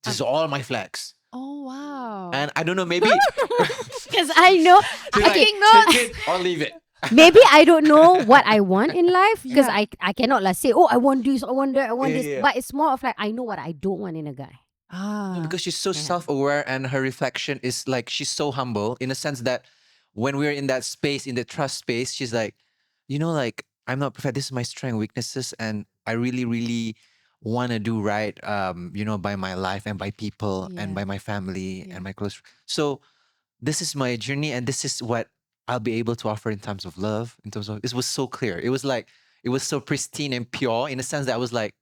"This is all my flags," Oh wow. and I don't know, maybe because I know. she's Okay, like, take it or leave it. maybe I don't know what I want in life because Yeah. I cannot like say, oh, I want this, I want that, I want Yeah, this. yeah. But it's more of like I know what I don't want in a guy. No, because she's so self-aware, and her reflection is like she's so humble in a sense that when we're in that space, in the trust space, she's like, like I'm not perfect. This is my strength, weaknesses, and I really, really want to do right, by my life and by people and Yeah. by my family Yeah. and my close. So this is my journey, and this is what I'll be able to offer in terms of love. In terms of, it was so clear. It was like it was so pristine and pure in a sense that I was like,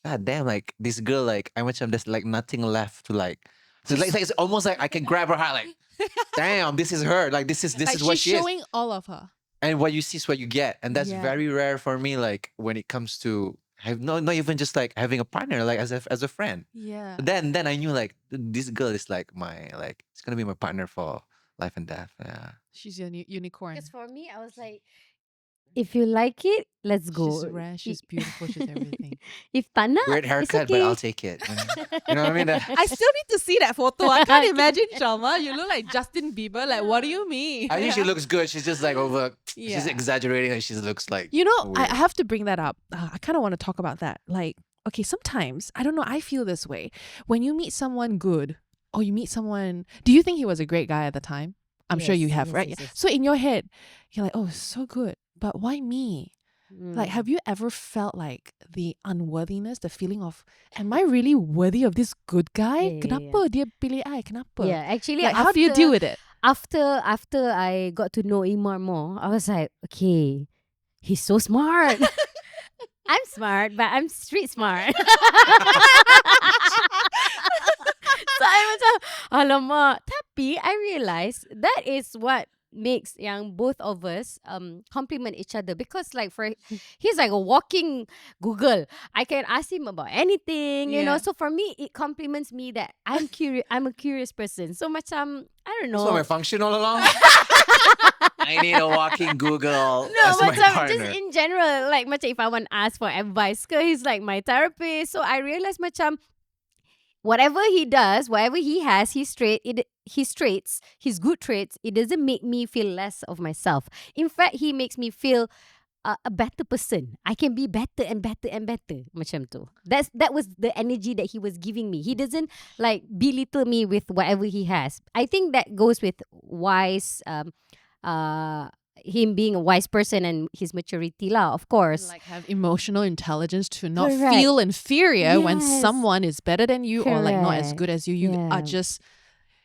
God damn, like this girl, like I much there's like nothing left to like. So it's almost like I can grab her heart, like, damn, this is her. Like this is like what she's she is. showing all of her. And what you see is what you get, and that's Yeah. very rare for me. Like when it comes to not even just like having a partner, like as a friend. Yeah. Then I knew like this girl is like my it's gonna be my partner for life and death. Yeah. She's a unicorn. Because for me, I was like, if you like it, let's She's go. rare. She's beautiful. She's everything. If tak nak, Weird it's haircut, but okay. I'll take it. You know what I mean? I still need to see that photo. I can't imagine Shalma. You look like Justin Bieber. Like, what do you mean? I think she looks good. She's just like over. She's Yeah. exaggerating, and she looks like. You know, I weird. have to bring that up. I kind of want to talk about that. Like, okay, sometimes, I don't know, I feel this way. When you meet someone good or you meet someone, do you think he was a great guy at the time? I'm sure you Yes, have, yes, right? yes, yes. So in your head, you're like, oh, so good. But why me? Like, have you ever felt like the unworthiness, the feeling of, am I really worthy of this good guy? Yeah, yeah, Kenapa dia pilih I? Kenapa? Yeah, actually, Like, how do you deal with it? After I got to know Imar more, I was like, okay, he's so smart. I'm smart, but I'm street smart. So I macam, alamak. Tapi I realised that is what makes yang both of us complement each other, because like he's like a walking Google. I can ask him about anything, you know. Yeah. So for me, it complements me that I'm curious. I'm a curious person. So macam, I don't That's not know. my function all along. I need a walking Google No, as my macam just partner. in general, like macam if I want to ask for advice, cause he's like my therapist. So I realized macam whatever he does, whatever he has, his traits, his good traits, it doesn't make me feel less of myself. In fact, he makes me feel a better person. I can be better and better and better. Macam tu. That was the energy that he was giving me. He doesn't like belittle me with whatever he has. I think that goes with wise him being a wise person and his maturity lah, of course. Like, have emotional intelligence to not Correct. feel inferior when Yes. someone is better than you or like not as Correct. good as you. You Yeah. are just,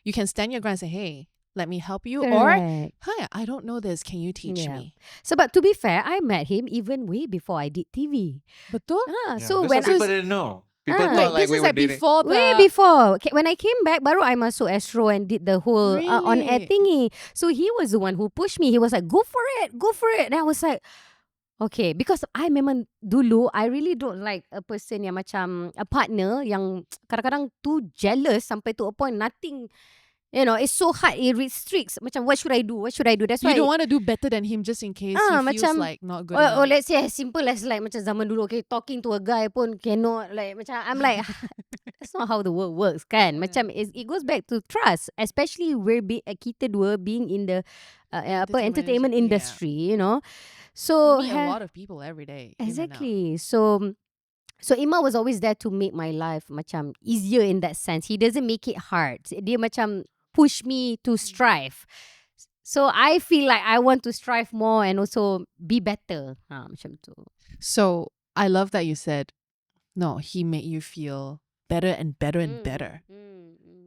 you can stand your ground and say, hey, let me help you. Or, Correct. hi, I don't know this. Can you teach Yeah. me? So, but to be fair, I met him even way before I did TV. Betul? Ah, Yeah, so that's when what people didn't know. People Ah. thought Wait, like this we is were like dating. before the... way before, when I came back, baru I masuk Astro and did the whole on air Really? thingy. So he was the one who pushed me. He was like, go for it, go for it. And I was like, okay, because I memang dulu I really don't like a person yang macam a partner yang kadang-kadang too jealous sampai to a point nothing. You know, it's so hard. It restricts. Macam, what should I do? What should I do? That's You why. don't want to do better than him just in case he feels macam, like not good or enough. let's say as simple as like macam zaman dulu, okay, talking to a guy pun cannot, like macam I'm like, that's not how the world works, kan? Macam it goes back to trust, especially kita dua being in the entertainment industry, you know. So You meet a lot of people every day. in and out. exactly. So Ima was always there to make my life macam easier in that sense. He doesn't make it hard. Dia macam push me to strive. So I feel like I want to strive more and also be better. Macam tu. So I love that you said, no, he made you feel better and better and better.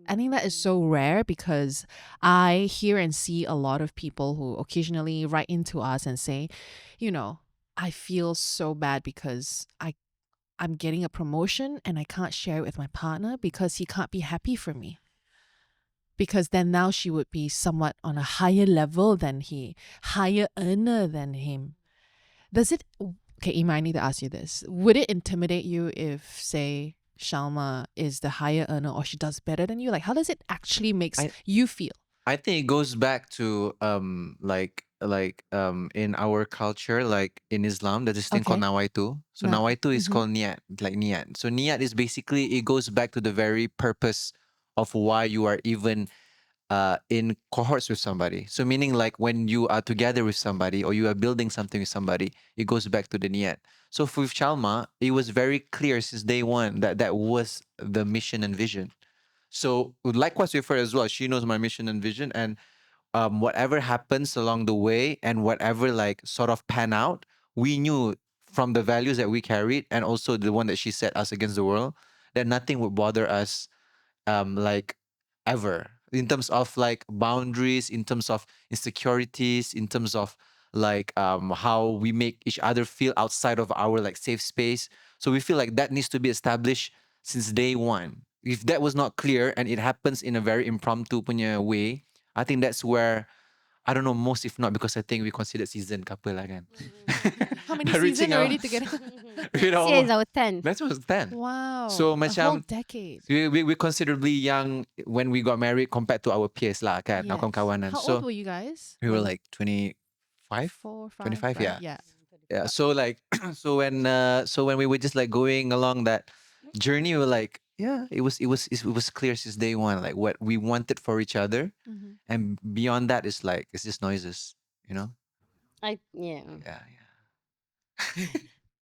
I think that is so rare because I hear and see a lot of people who occasionally write into us and say, you know, I feel so bad because I'm getting a promotion and I can't share it with my partner because he can't be happy for me. Because then now she would be somewhat on a higher level than he, higher earner than him. Does it, okay, Ima, I need to ask you this. Would it intimidate you if, say, Shalma is the higher earner or she does better than you? Like, how does it actually make you feel? I think it goes back to in our culture, like in Islam, there's this thing called nawaitu. So nawaitu is called niyat, like niyat. So niyat is basically, it goes back to the very purpose of why you are even in cohorts with somebody. So meaning like when you are together with somebody or you are building something with somebody, it goes back to the niyat. So with Shalma, it was very clear since day one that that was the mission and vision. So likewise with her as well, she knows my mission and vision, and whatever happens along the way and whatever like sort of pan out, we knew from the values that we carried and also the one that she set us against the world, that nothing would bother us like ever, in terms of like boundaries, in terms of insecurities, in terms of like how we make each other feel outside of our like safe space. So we feel like that needs to be established since day one. If that was not clear and it happens in a very impromptu punya way, I think that's where, I don't know, most if not, because I think we considered seasoned couple lah kan. How many But seasons reaching already out- together? You This year is know, our 10th. that was 10. Wow. So a whole macam decade. we considerably young when we got married compared to our peers lah kan, Yes. kawan-kawanan. How So old were you guys? we were When- like 25, 4, 5, 25, right? yeah. Yeah. Yeah. So like so when we were just like going along that journey, we were like, yeah, it was clear since day one, like what we wanted for each other. Mhm. And beyond that is like it's just noises, you know? Yeah. Yeah,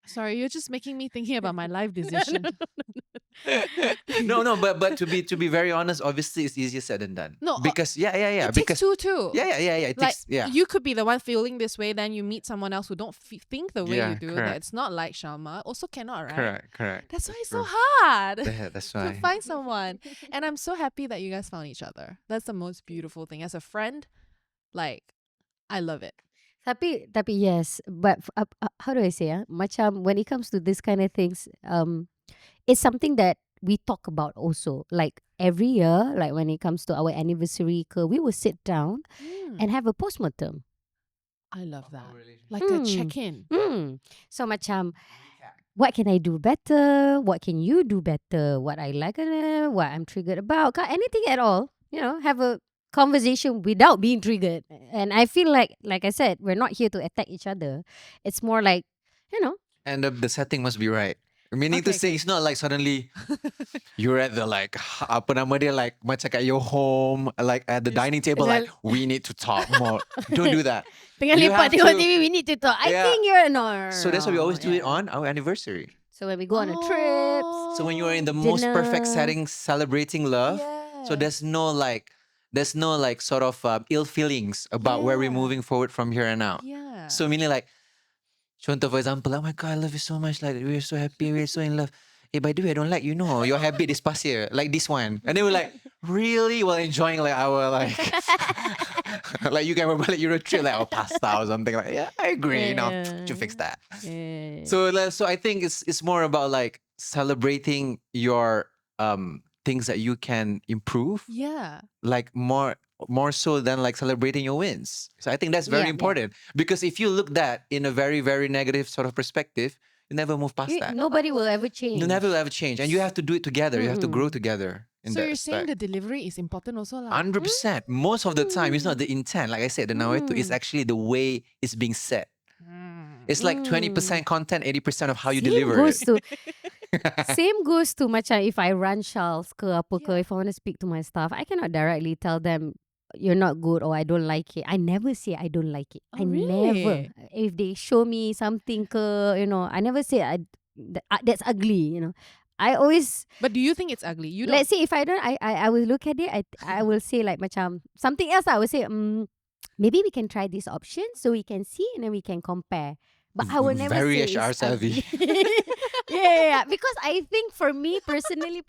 Sorry, you're just making me thinking about my life decision. yeah. No, but to be very honest, obviously it's easier said than done. No, Because yeah. It Because takes two too. yeah. It Like takes yeah. you could be the one feeling this way, then you meet someone else who don't think the way Yeah, you do. correct. That's not like Shalma. Also cannot, right? Correct. That's why it's so true. hard Yeah, that's to why. find someone. And I'm so happy that you guys found each other. That's the most beautiful thing. As a friend, like I love it. Tapi yes, but how do I say macam when it comes to this kind of things, it's something that we talk about also. Like every year, like when it comes to our anniversary, we will sit down and have a post-mortem. I love that. Like a check-in. So macam, what can I do better? What can you do better? What I like, what I'm triggered about, anything at all. You know, have a conversation without being triggered. And I feel like I said, we're not here to attack each other. It's more like, you know. And the setting must be right. Meaning to Okay, say, okay. it's not like suddenly you're at the like apa nama dia, like macam kat your home, like at the dining table, like we need to talk more. Don't do that. Tengah You lepak have tengok to- TV, we need to talk. I Yeah. think you're no. So that's why we always do it yeah. on our anniversary. So when we go on a trip, So when you are in the most perfect Dinner. setting, celebrating love, so there's no like sort of ill feelings about where we're Yeah. moving forward from here and out. Yeah. So meaning like, contoh for example, oh my god, I love you so much, like we're so happy, we're so in love. Hey, by the way, I don't like you know your habit this past year, like this one. And they were like, really? Well, enjoying like our like like you guys were like Euro trip, like our pasta or something. Like, yeah, I agree. Now to fix that. yeah. So I think it's more about like celebrating your things that you can improve, Yeah. like more so than like celebrating your wins. So I think that's very Yeah, yeah. important, because if you look that in a very, very negative sort of perspective, you never move past that. Nobody will ever change. You never will ever change, and you have to do it together. You have to grow together. In So that you're saying aspect. the delivery is important also lah. 100%. Most of the time, it's not the intent. Like I said, the nawetu is actually the way it's being said. It's like 20% content, 80% of how you deliver goes it. to same goes to macam if I run Charles ke apa ke, if I want to speak to my staff, I cannot directly tell them you're not good or I don't like it. I never say I don't like it. Oh, I never. really? If they show me something ke, I never say that's ugly. I always, But do you think it's ugly? You don't. let's say if I don't, I will look at it. I will say like macam something else. I will say maybe we can try this option so we can see and then we can compare. But I will never Very say HR it's ugly. savvy. yeah. Because I think for me personally,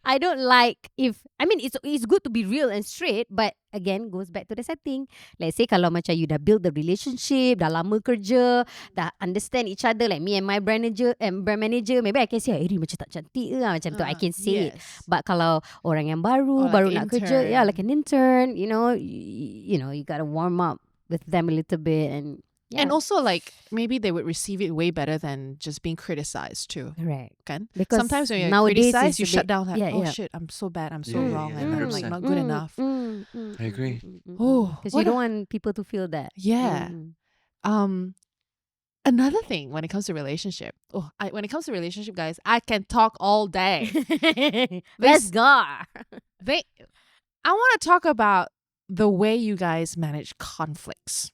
I don't like it's good to be real and straight, but again goes back to the setting. Let's say kalau macam you dah build the relationship, dah lama kerja, dah understand each other, like me and my brand manager, maybe I can say, Eri macam tak cantik ke, macam tu I can say it. Yes. But kalau orang yang baru, Or like baru an nak kerja, yeah, intern. like an intern, you gotta warm up with them a little bit and. Yeah. And also, like, maybe they would receive it way better than just being criticized too. Correct. Kan? Because Sometimes when you're nowadays criticized, it's you a shut bit- down like, yeah, oh yeah. shit, I'm so bad, I'm so Yeah, wrong, yeah, and I'm like 100%. not good enough. I agree. Oh, Because what you don't a- want people to feel that. Yeah. Mm. Another thing when it comes to relationship. When it comes to relationship, guys, I can talk all day. Let's go. I want to talk about the way you guys manage conflicts,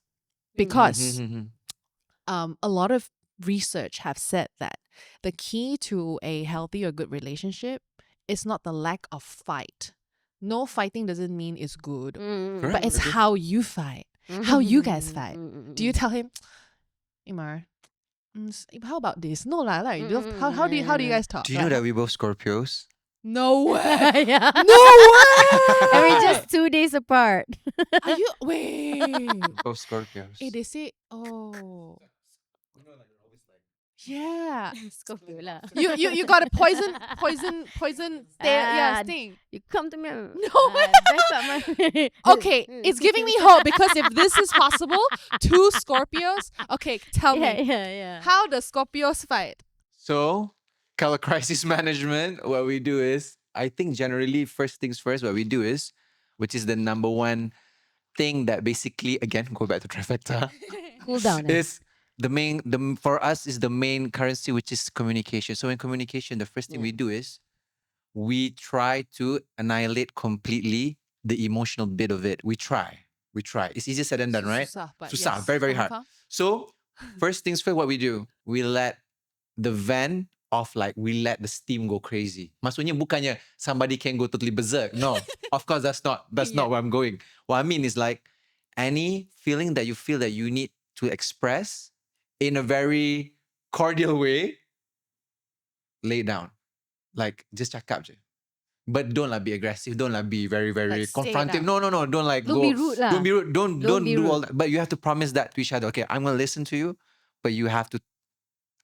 because a lot of research have said that the key to a healthy or good relationship is not the lack of fight. No fighting doesn't mean it's good, Correct. but it's Agree. how you fight. How you guys fight. Do you tell him, Imar, how about this? No lah, like how do you guys talk? Do you know that we both Scorpios? No way. yeah. No way. And we're just 2 days apart. Are you wait? Both Scorpios. They say, oh. Yeah. Scorpio lah. You got a poison sting. You come to me. No. Back up my Okay, it's giving me hope because if this is possible, 2 Scorpios. Okay, tell me. Yeah. How does Scorpios fight? So, color crisis management, what we do is, I think generally, first things first, what we do is, which is the number one thing that basically, again, go back to trifecta, Cool down. is for us is the main currency, which is communication. So in communication, the first thing we do is we try to annihilate completely the emotional bit of it. We try. It's easier said than done, right? Susah, but Susah, yes. very, very hard. Faham? So first things first, what we do, we let the van off, like we let the steam go crazy. Maksudnya bukannya somebody can go totally berserk. No, of course that's not where I'm going. What I mean is like any feeling that you feel that you need to express in a very cordial way, lay it down. Like just cakap je. But don't like be aggressive. Don't like be very, very Like, stay confrontive. down. No. Don't like Don't go. be rude lah. Don't be rude. Don't be do rude. all that. But you have to promise that to each other. Okay, I'm gonna listen to you, but you have to.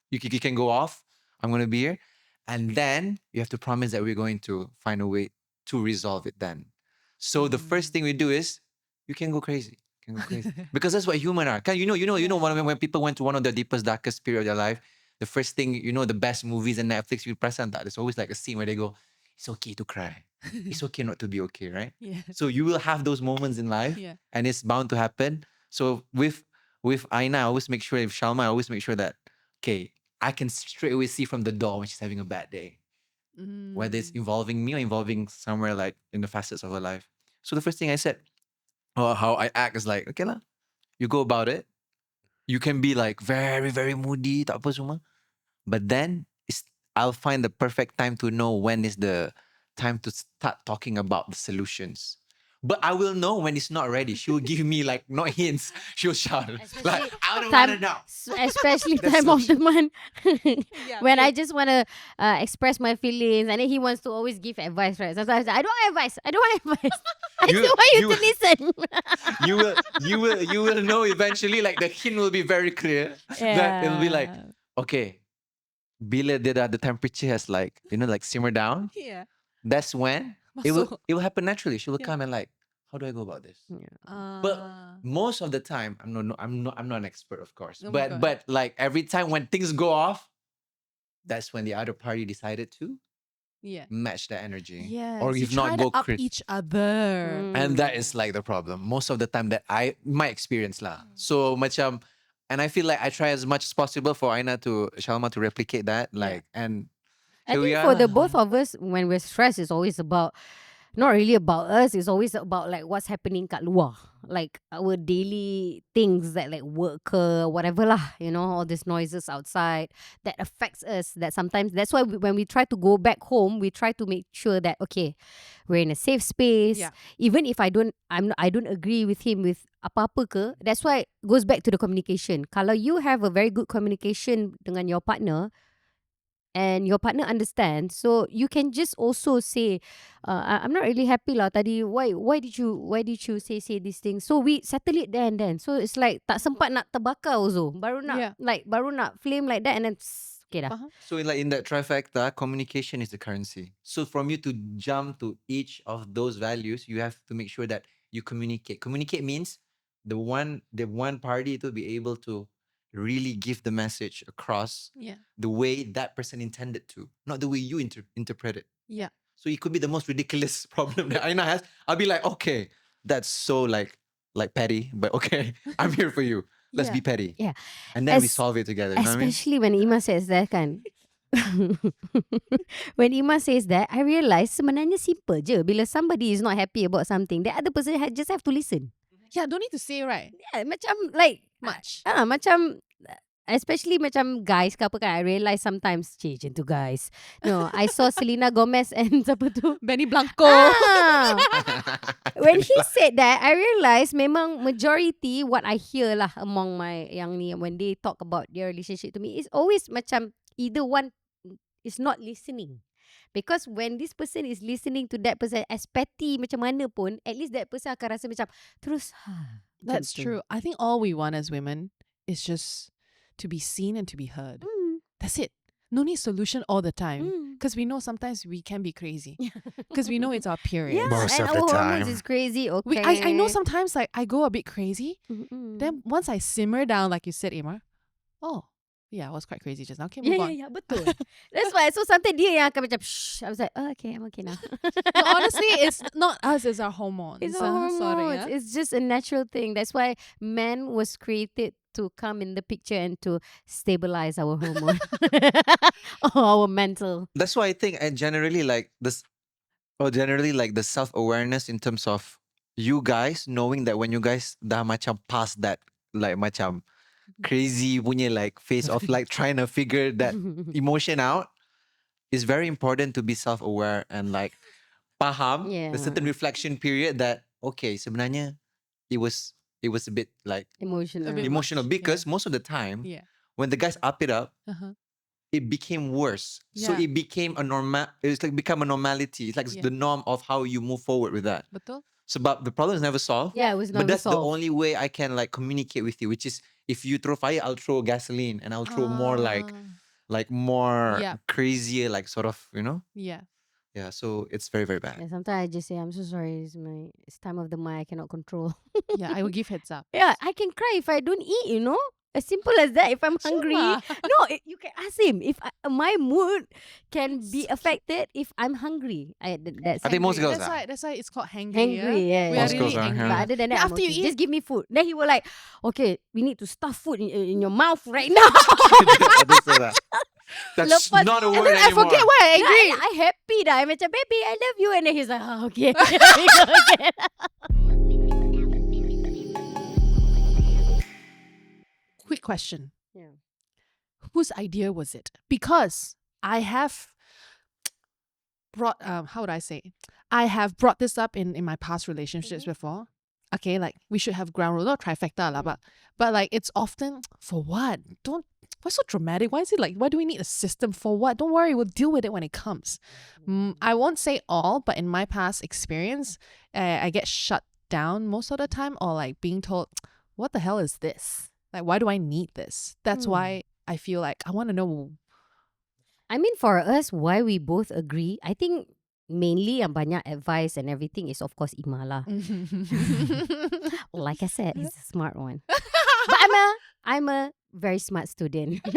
You can go off. I'm gonna be here, and then you have to promise that we're going to find a way to resolve it. Then, so the first thing we do is you can go crazy. You can go crazy because that's what human are. You know. When people went to one of the deepest, darkest period of their life, the first thing the best movies and Netflix you present that there's always like a scene where they go, "It's okay to cry. It's okay not to be okay, right?" Yeah. So you will have those moments in life, Yeah. and it's bound to happen. So with Aina, I always make sure, with Shalma, I always make sure that, okay, I can straight away see from the door when she's having a bad day, whether it's involving me or involving somewhere like in the facets of her life. So the first thing I said, or how I act is like, okay lah, you go about it. You can be like very, very moody, tak apa semua. But then I'll find the perfect time to know when is the time to start talking about the solutions. But I will know when it's not ready. She will give me like not hints. She'll shout like, I don't want to know. Especially That's time so of the month Yeah, when yeah. I just want to express my feelings, and then he wants to always give advice, right? Sometimes I don't want advice. I You- just want you you- to listen. You will know eventually. Like the hint will be very clear. That it'll be like, okay, bila dia dah, the temperature has like like simmer down. Yeah. That's when it Masuk. will happen naturally. She will Yeah. come and like, how do I go about this? Ah. But most of the time, I'm not an expert, of course. Oh my God. But like every time when things go off, that's when the other party decided to yeah. match that energy. Yes. Or you if not, try go to up crit. each other. And that is like the problem. Most of the time that my experience lah. So macam, and I feel like I try as much as possible for Shalma to replicate that. Like, and I here we think are for the lah. both of us, when we're stressed, it's always about, not really about us, it's always about like what's happening kat luar. Like our daily things that like work ke, whatever lah, all these noises outside that affects us. That sometimes, that's why when we try to go back home, we try to make sure that, okay, we're in a safe space. Yeah. Even if I don't agree with him with apa-apa ke, that's why it goes back to the communication. Kalau you have a very good communication dengan your partner, and your partner understands, so you can just also say, I'm not really happy lah tadi, why did you say these things, so we settle it there and then. So it's like tak sempat nak terbakar also, baru nak flame like that, and then okay dah. So in that trifecta, communication is the currency. So from you to jump to each of those values, you have to make sure that you communicate. Communicate means the one party to be able to really give the message across the way that person intended to, not the way you interpret it. Yeah. So it could be the most ridiculous problem that Aina has. I'll be like, okay, that's so like petty, but okay, I'm here for you. Let's be petty. Yeah. And then we solve it together. You know what I mean? Especially when Ima says that kan. When Ima says that, I realise sebenarnya simple je. Bila somebody is not happy about something, the other person just have to listen. Yeah, don't need to say, right? Yeah, macam like Much. Macam especially macam guys ke apa kan, I realise sometimes macam tu guys. No, I saw Selena Gomez and siapa tu? Benny Blanco. When he said that, I realised memang majority what I hear lah among my yang ni, when they talk about their relationship to me, is always macam either one is not listening. Because when this person is listening to that person, as petty macam mana pun, at least that person akan rasa macam terus That's macam tu. true. I think all we want as women is just to be seen and to be heard. That's it. No need solution all the time. Mm. Because we know sometimes we can be crazy. Because we know it's our periods. Yeah, Most and of the our hormones time. is crazy. Okay. I know sometimes like I go a bit crazy. Mm-mm. Then once I simmer down, like you said, Imar, oh, yeah, I was quite crazy just now. Okay, Yeah, move yeah, on. yeah, betul. That's why. So sometimes dia yang akan macam shh. I was like, oh, okay, I'm okay now. No, honestly, it's not us, it's our hormones. It's our Sorry, hormones. yeah? It's just a natural thing. That's why man was created to come in the picture and to stabilize our hormone, our mental. That's why I think I generally like this, or generally like the self awareness in terms of you guys knowing that when you guys dah macam past that like macam crazy punya like phase of like trying to figure that emotion out, is very important to be self aware and like faham the certain Yeah, reflection period that okay sebenarnya it was a bit like emotional. A bit emotional much, because most of the time Yeah. when the guys up it up, Uh-huh. it became worse. So Yeah. it became a normal. It's like become a normality. It's like Yeah. the norm of how you move forward with that. Betul? So, but the problem is never solved. Yeah, it was But never that's the solved. only way I can like communicate with you, which is if you throw fire, I'll throw gasoline, and I'll throw more like more Yeah. crazier, like sort of Yeah. yeah. So it's very very bad. Yeah, sometimes I just say, I'm so sorry. It's time of the month. I cannot control. Yeah, I will give heads up. Yeah, I can cry if I don't eat, you know? As simple as that. If I'm hungry. Sure. No, you can ask him. If my mood can be affected if I'm hungry. That's I think most girls That's why it's called hangry. hangry. Yeah, We yeah. are Most really girls are, angry. yeah. But other than that, Then I'm after you okay. eat- Just give me food. Then he will like, okay, we need to stuff food in your mouth right now. I don't say that. That's Lepas- not a And word then I anymore. forget why I Yeah, angry. and I happy dah. I macam, baby, I love you. And then he's like, oh, okay. We go again. Quick question. Yeah. Whose idea was it? Because I have brought how would I say? I have brought this up in my past relationships before. Okay, like we should have ground rule, not trifecta lah, but like it's often for what? Don't why so dramatic? Why is it like why do we need a system for what? Don't worry, we'll deal with it when it comes. I won't say all, but in my past experience, I get shut down most of the time or like being told, what the hell is this? Like why do I need this? That's why I feel like I want to know. I mean, for us, why we both agree, I think mainly yang banyak advice and everything is of course Ima lah. Like I said, he's a smart one. But I'm a very smart student. I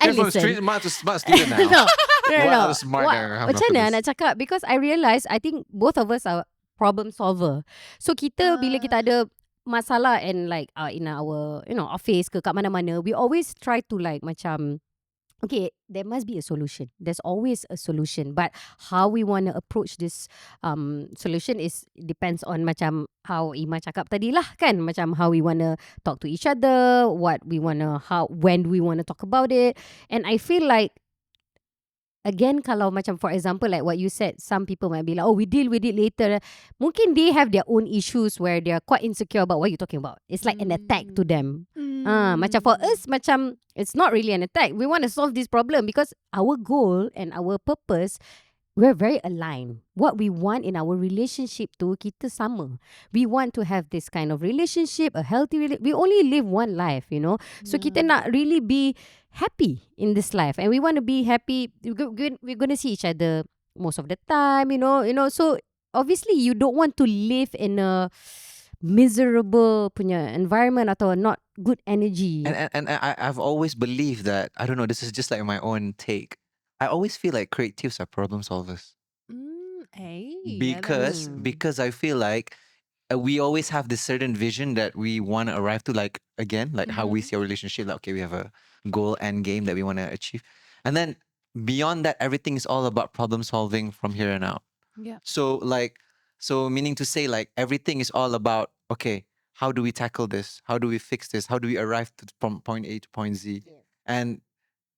You're from listen. street smart to smart student now. no, What no. other smart yang Macam mana nak cakap? Because I realise, I think both of us are problem solver. So kita bila kita ada masalah and like in our office ke kat mana-mana, we always try to like macam, okay, there must be a solution. There's always a solution. But how we want to approach this solution is depends on macam how Ima cakap tadi lah kan. Macam how we want to talk to each other, what we want to, when we want to talk about it. And I feel like, again, kalau macam for example like what you said, some people might be like, oh, we deal with it later. Mungkin they have their own issues where they're quite insecure about what you're talking about. It's like an attack to them. Macam for us, macam it's not really an attack. We want to solve this problem because our goal and our purpose, we're very aligned. What we want in our relationship tu, kita sama. We want to have this kind of relationship, a healthy relationship. We only live one life, you know. So kita nak really be happy in this life. And we want to be happy. We're going to see each other most of the time, you know. So obviously you don't want to live in a miserable punya environment atau not good energy. And I've always believed that, I don't know, this is just like my own take. I always feel like creatives are problem solvers. Because I feel like we always have this certain vision that we want to arrive to, like again, like how we see our relationship, like okay, we have a goal end game that we want to achieve. And then beyond that, everything is all about problem solving from here on out. Yeah. So meaning to say like everything is all about, okay, how do we tackle this? How do we fix this? How do we arrive from point A to point Z? Yeah.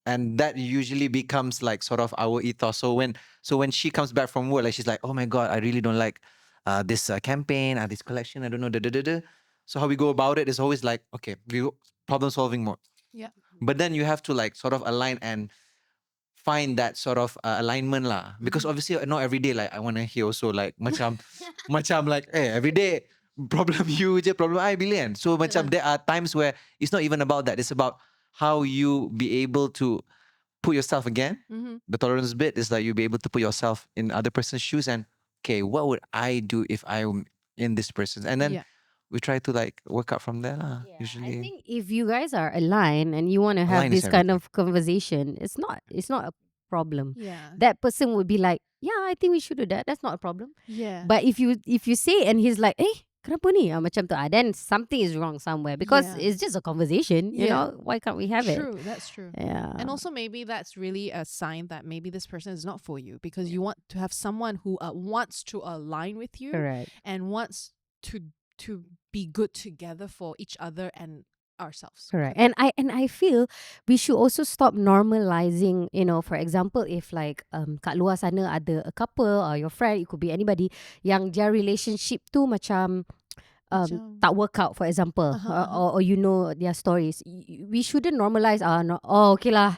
And that usually becomes like sort of our ethos. So when she comes back from work, like she's like, oh my God, I really don't like this campaign, this collection, I don't know, da, da, da, da. So how we go about it is always like, okay, we problem solving mode. Yeah. But then you have to like sort of align and find that sort of alignment lah. Because obviously not every day like I want to hear also like macam like every day problem you je, problem I billion. So macam there are times where it's not even about that. It's about how you be able to put yourself again. Mm-hmm. The tolerance bit is like you be able to put yourself in other person's shoes and okay, what would I do if I'm in this person? And then Yeah. we try to like work out from there. Lah. Yeah, I Usually, think if you guys are aligned and you want to have align is this kind everything. of conversation, it's not a problem. Yeah. That person would be like, yeah, I think we should do that. That's not a problem. Yeah. But if you say and he's like, kenapa ni? Macam tu. Then something is wrong somewhere because Yeah. it's just a conversation. You Yeah. know, why can't we have it? True, that's true. Yeah. And also maybe that's really a sign that maybe this person is not for you because you want to have someone who wants to align with you Correct. and wants to be good together for each other and ourselves. Correct. And I feel we should also stop normalizing, for example, if like kat luar sana ada a couple or your friend, it could be anybody yang their relationship tu macam Macam- tak work out, for example, or you know their stories. We shouldn't normalize okay lah,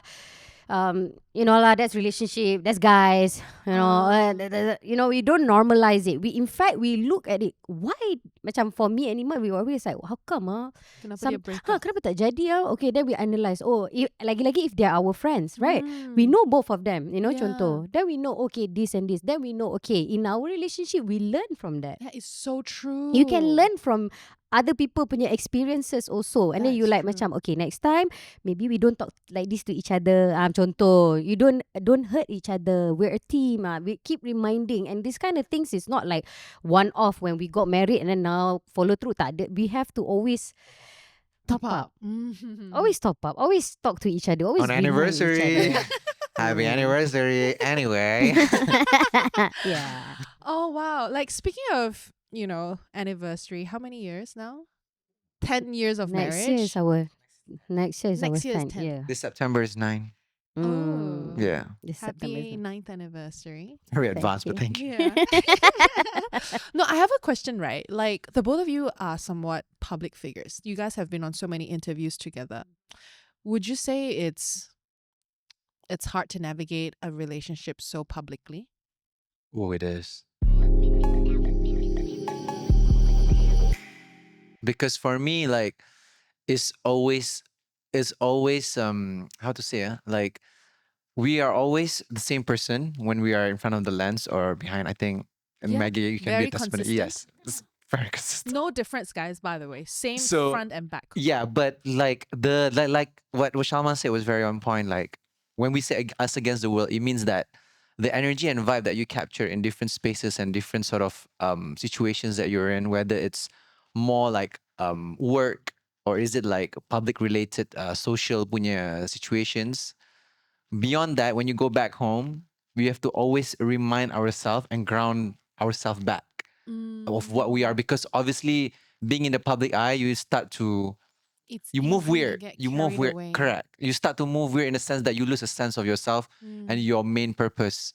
that's relationship, that's guys, we don't normalize it. We in fact we look at it. Why? Macam for me and Imar, we always like, how come Kenapa dia break up? kenapa tak jadi Okay, then we analyse. Lagi-lagi if they're our friends, right? We know both of them, Yeah. contoh. Then we know, okay, this and this. Then we know, okay, in our relationship, we learn from that. That is so true. You can learn from other people punya experiences also. And then you That's like true. macam, okay, next time, maybe we don't talk like this to each other. Contoh, you don't hurt each other. We're a team. We keep reminding. And this kind of things is not like one-off when we got married and then now follow through. Tak ada. We have to always top up. Mhm. Always top up. Always talk to each other. Always On remind each anniversary. other. Happy anniversary anyway. Yeah. Oh wow. Like speaking of, anniversary, how many years now? 10 years of Next marriage. year is our Next year is 10th 10th. year. This September is 9. Oh. Yeah. This September is Happy 9th anniversary. Very Thank advanced, you. but thank you. Yeah. No, I have a question, right? Like the both of you are somewhat public figures. You guys have been on so many interviews together. Would you say it's hard to navigate a relationship so publicly? Oh, it is. Because for me, like, it's always how to say like we are always the same person when we are in front of the lens or behind. I think Yeah, Maggie, you can very be a testimony. consistent. Yes, it's very consistent. No difference, guys, by the way. Same So, front and back. Yeah, but like like what Shalma said was very on point. Like when we say us against the world, it means that the energy and vibe that you capture in different spaces and different sort of situations that you're in, whether it's more like work or is it like public related social punya situations. Beyond that, when you go back home, we have to always remind ourselves and ground ourselves back of what we are, because obviously being in the public eye, you start to It's you move easy to weird. get You move carried weird. away. Correct. You start to move weird in the sense that you lose a sense of yourself and your main purpose.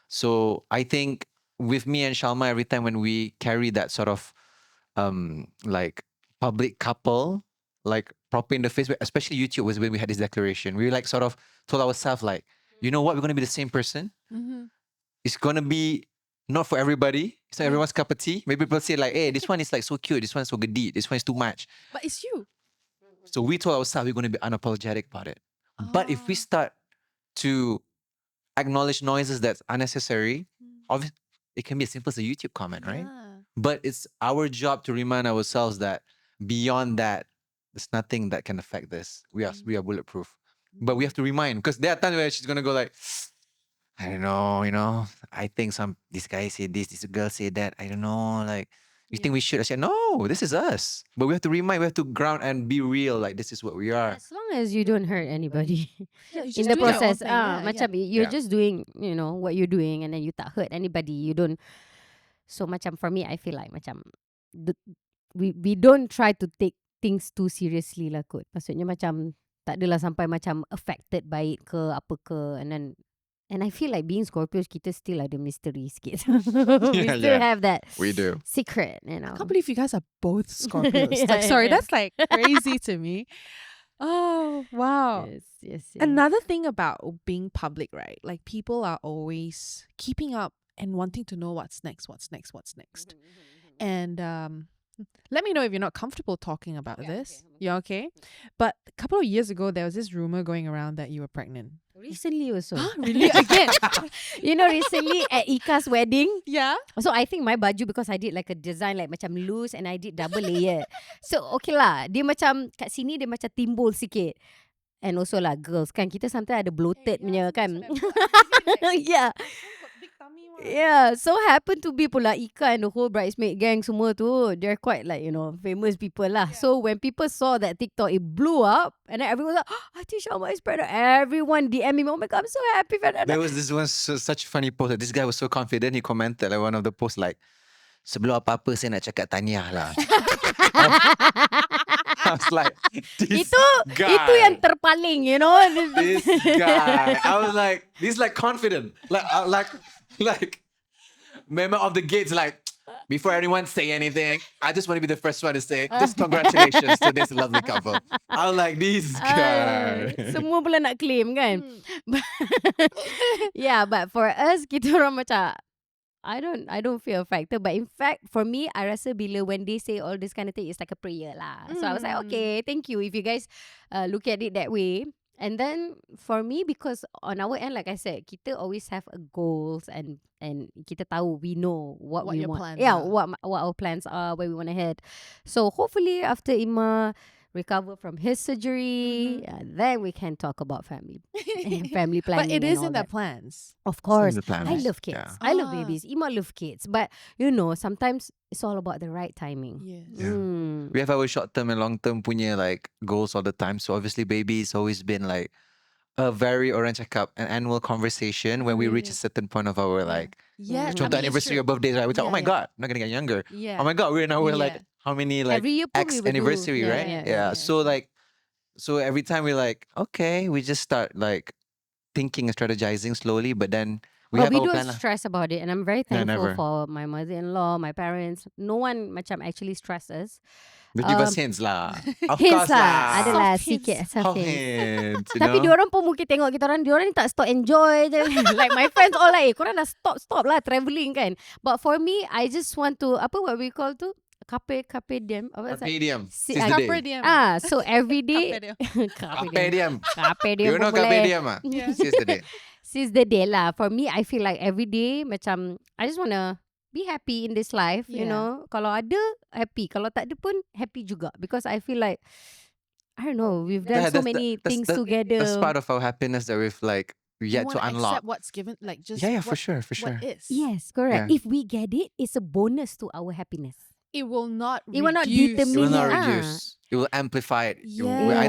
So I think with me and Shalma, every time when we carry that sort of like public couple, like proper in the face, especially YouTube was when we had this declaration. We like sort of told ourselves like, you know what, we're gonna be the same person. Mhm. It's gonna be not for everybody. It's not Yeah. everyone's cup of tea. Maybe people say like, hey, this one is like so cute. This one's so good. This one is too much. But it's you. So we told ourselves we're going to be unapologetic about it. But if we Ah. start to acknowledge noises that's unnecessary, obviously it can be as simple as a YouTube comment, right? Yeah. But it's our job to remind ourselves that beyond that, there's nothing that can affect this. We are bulletproof. But we have to remind, because there are times where she's gonna go like, I don't know, I think this guy say this girl say that. I don't know, like you think we should? I said, no, this is us. But we have to remind, we have to ground and be real, like this is what we are. As long as you don't hurt anybody Yeah, you in just the doing your own process. thing. Yeah, Macam yeah. you're Yeah. just doing, what you're doing, and then you tak hurt anybody. You don't. So macam for me, I feel like macam we don't try to take things too seriously lah kot. Maksudnya macam tak adalah sampai macam affected by it ke apa ke, and I feel like being Scorpios, kita still ada mystery sikit. We Yeah, still yeah. have that We do. secret, I can't believe you guys are both Scorpios. Yeah, Like, sorry, yeah. that's like crazy to me. Oh, wow. Yes. Another thing about being public, right? Like people are always keeping up and wanting to know what's next. And Let me know if you're not comfortable talking about Yeah, this. okay. You're okay? But a couple of years ago, there was this rumor going around that you were pregnant. Recently also. Really? Again? Recently at Ika's wedding. Yeah? So I think my baju, because I did like a design like macam loose and I did double layer. So okay lah. Dia macam kat sini dia macam timbul sikit. And also lah girls kan, kita sometimes ada bloated punya kan. Yeah. Yeah, so happen to be pula Ika and the whole bridesmaid gang semua tu, they're quite like, famous people lah. Yeah. So when people saw that TikTok, it blew up. And then everyone was like, I think Shalma is pregnant. Everyone DM me, oh my God, I'm so happy for that. There was this one such a funny post. This guy was so confident. He commented like one of the posts like, sebelum apa-apa saya nak cakap tahniah lah. I was like, this guy. Itu yang terpaling, This guy. I was like, he's like confident. Like member of the gates, like, before anyone say anything, I just want to be the first one to say, just congratulations to this lovely couple. I was like, this guy. Semua pula nak claim kan. Yeah, but for us, kita orang macam, I don't feel affected. But in fact, for me, I rasa bila when they say all this kind of thing, it's like a prayer lah. So I was like, okay, thank you if you guys look at it that way. And then for me, because on our end, like I said, kita always have a goals and kita tahu, we know what we your want. plans Yeah, are. what our plans are, where we want to head. So hopefully after Imar recover from his surgery, then we can talk about family planning. But it is and all in the that. plans. Of course. the plans, I love kids. yeah. I love Ah. babies. Ima love kids. But sometimes it's all about the right timing. Yes. Yeah. We have our short-term and long-term punya like goals all the time. So obviously baby has always been like a very orang cakap, an annual conversation when we reach a certain point of our like Yeah. contoh anniversary or birthdays, right? We're like, oh my God, I'm not gonna get younger. Yeah. Oh my God, we're like Yeah. how many like Every year pun X we will do. anniversary, Yeah, right? yeah, Yeah. yeah. So every time we're like, okay, we just start like thinking and strategizing slowly, but then we But have we our don't plan lah. stress about it. And I'm very Yeah, thankful never. for my mother-in-law, my parents. No one macam actually stress us. They give us hints lah. Of Hints course lah. Adalah Soft hints. sikit. How Soft hints. hints, you Tapi know? diorang pun mungkin tengok kita orang, diorang ni tak stop enjoy je. Like my friends all like, korang dah stop lah travelling kan. But for me, I just want to, what we call tu? Carpe diem. Apa Carpe diem. Si- Seize the Carpe day. diem. So every day. Carpe diem. Carpe diem. Carpe diem You know pun carpe boleh. diem ah? Yeah. Seize the day. Seize the day lah. For me, I feel like every day macam I just wanna be happy in this life, you Yeah. know. Kalau ada, happy. Kalau tak ada pun, happy juga. Because I feel like, I don't know, we've done Yeah, so that's many things that's together. That's part of our happiness that we've like You yet to wanna unlock. accept what's given, like just Yeah, what, for sure. what is. Yes, correct. Yeah. If we get it, it's a bonus to our happiness. It will not It will not reduce. It will not Ah. reduce. It will amplify it. Yeah. I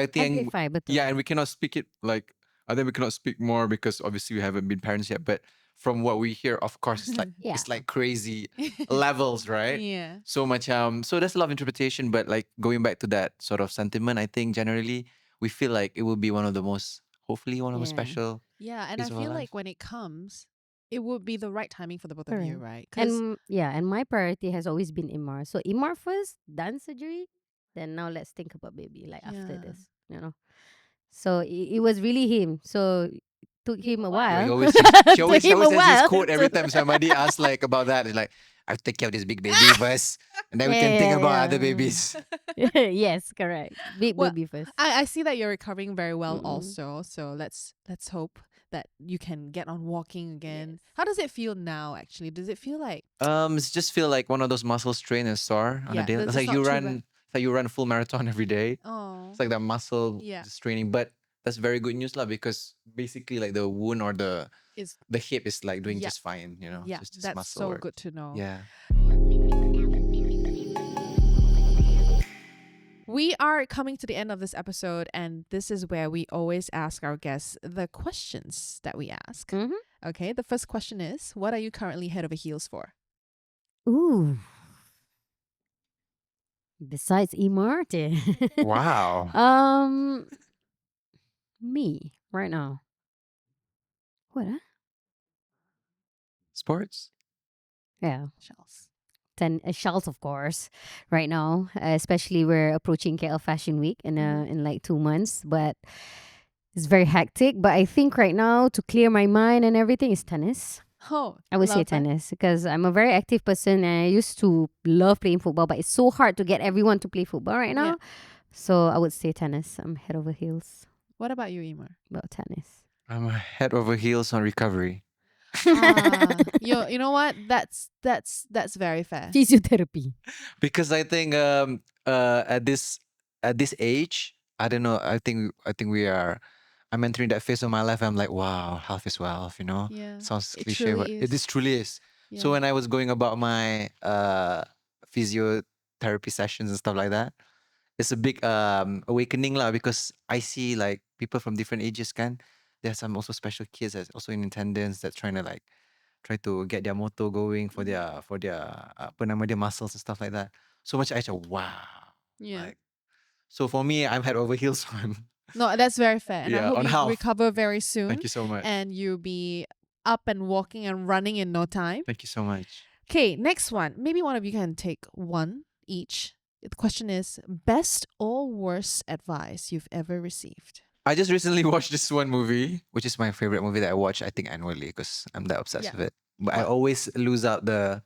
think Amplify, betul. yeah, and we cannot speak it like I think we cannot speak more because obviously we haven't been parents yet. But from what we hear, of course, it's like Yeah. it's like crazy levels, right? Yeah. So much so there's a lot of interpretation, but like going back to that sort of sentiment, I think generally we feel like it will be one of the most, hopefully one of the Yeah. special. Yeah, and I Piece of our feel life. like when it comes, it would be the right timing for the both of you, right? 'Cause And my priority has always been Imar. So Imar first, done surgery, then now let's think about baby like after Yeah. this, you know. So it was really him. So it took him a while. He always, she always, Took him a has this while quote every to- time somebody asks like about that. It's like, I'll take care of this big baby first, and then we can Yeah, think yeah, about yeah. other babies. Yes, correct. Big Well, baby first. I see that you're recovering very well Mm-mm. also. So let's hope that you can get on walking again. How does it feel now actually? Does it feel like It's just feel like one of those muscle strain and sore on Yeah, a daily. that's It's like not you too run, bad. it's like you run a full marathon every day. oh It's like that muscle Yeah. straining, but that's very good news lah because basically like the wound or the is hip is like doing Yeah. just fine, you know. yeah, just that's muscle so work. good to know. Yeah. We are coming to the end of this episode, and this is where we always ask our guests the questions that we ask. Mhm. Okay, the first question is, what are you currently head over heels for? Ooh. Besides Imar, Wow. me right now. What? Sports. Yeah. Shells. Shells, of course, right now. Especially we're approaching KL Fashion Week in like 2 months, but it's very hectic. But I think right now to clear my mind and everything is tennis. Oh, I would say love that. tennis because I'm a very active person and I used to love playing football, but it's so hard to get everyone to play football right now. Yeah. So I would say tennis. I'm head over heels What about you, Imar? about tennis. I'm head over heels on recovery. You know what? That's very fair. Physiotherapy. Because I think at this age, I don't know. I think I'm entering that phase of my life. I'm like, wow, health is wealth. Yeah. Sounds It cliche, but truly it is. is truly is. So Yeah. when I was going about my physiotherapy sessions and stuff like that, it's a big awakening lah, because I see like people from different ages. Can there's some also special kids that's also in attendance that's trying to like try to get their motor going for Mhm. their apa nama dia, muscles and stuff like that. So much I said, wow. Yeah. Like, so for me, I'm head over heels on No, that's very fair. And I yeah, hope on you health. recover very soon Thank you so much. and you be up and walking and running in no time. Thank you so much. Okay, next one. Maybe one of you can take one each. The question is best or worst advice you've ever received. I just recently watched this one movie, which is my favorite movie that I watch, I think, annually, because I'm that obsessed Yeah. with it. But I What? always lose out the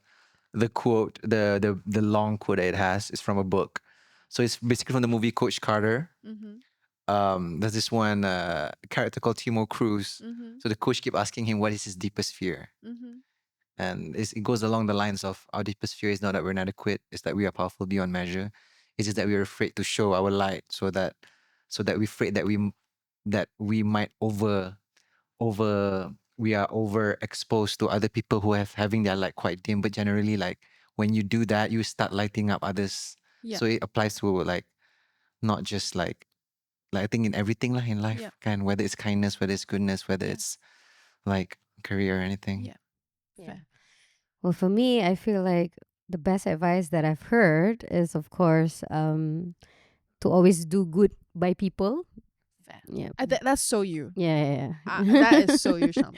quote, the long quote that it has is from a book. So it's basically from the movie Coach Carter. Mm-hmm. There's this one character called Timo Cruz. Mm-hmm. So the coach keep asking him what is his deepest fear, Mm-hmm. and it goes along the lines of our deepest fear is not that we're inadequate, it's that we are powerful beyond measure. It's just that we are afraid to show our light, so that we're afraid that we might over we are overexposed to other people who have having their light quite dim. But generally, like when you do that, you start lighting up others. Yeah. So it applies to like not just like I think in everything lah in life, Yeah. can whether it's kindness, whether it's goodness, whether Yeah. it's like career or anything. Yeah. Fair. Well, for me, I feel like the best advice that I've heard is, of course, to always do good by people. Fair. Yeah. That's so you. Yeah. That is so you, Shalma.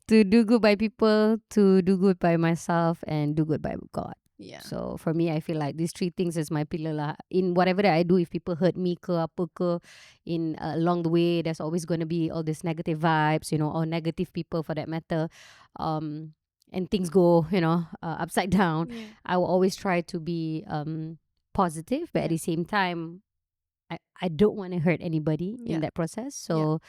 To do good by people, to do good by myself, and do good by God. Yeah. So for me, I feel like these three things is my pillar lah. In whatever that I do, if people hurt me ke apa ke, in along the way, there's always going to be all these negative vibes, or negative people for that matter. And things go, upside down. Yeah. I will always try to be positive, but at Yeah. the same time, I don't want to hurt anybody Yeah. in that process. So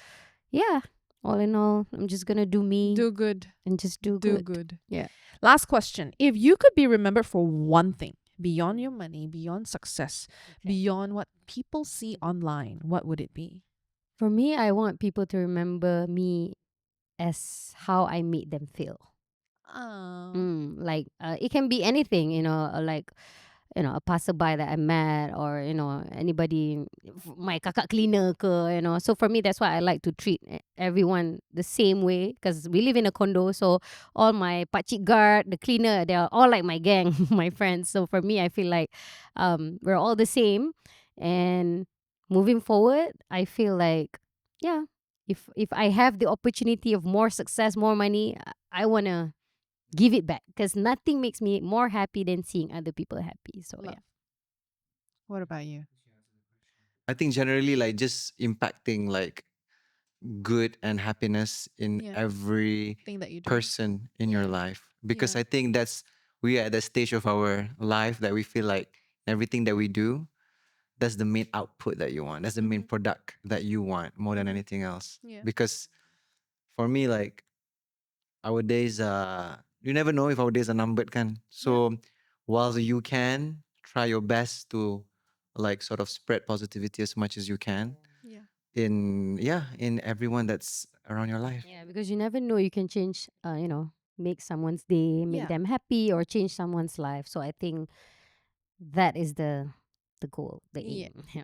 yeah, all in all, I'm just gonna do me Do good. and just do Do good. good. Yeah. Last question. If you could be remembered for one thing, beyond your money, beyond success, beyond what people see online, what would it be? For me, I want people to remember me as how I made them feel. Like it can be anything, like a passerby that I met, or anybody, my kakak cleaner ke, So for me, that's why I like to treat everyone the same way, because we live in a condo. So all my pakcik guard, the cleaner, they are all like my gang, my friends. So for me, I feel like we're all the same. And moving forward, I feel like if I have the opportunity of more success, more money, I wanna give it back, because nothing makes me more happy than seeing other people happy. So Love. What about you? I think generally like just impacting like good and happiness in Yeah. every Thing that you do. person in your Yeah. life, because Yeah. I think we are at that stage of our life that we feel like everything that we do, that's the main output that you want, that's the main product that you want more than anything else. Yeah. Because for me, like our days you never know if our days are numbered, can. So while you can try your best to like sort of spread positivity as much as you can Yeah. in everyone that's around your life. yeah, because you never know, you can change, make someone's day, make Yeah. them happy, or change someone's life. So I think that is the goal, the Yeah. aim. Yeah.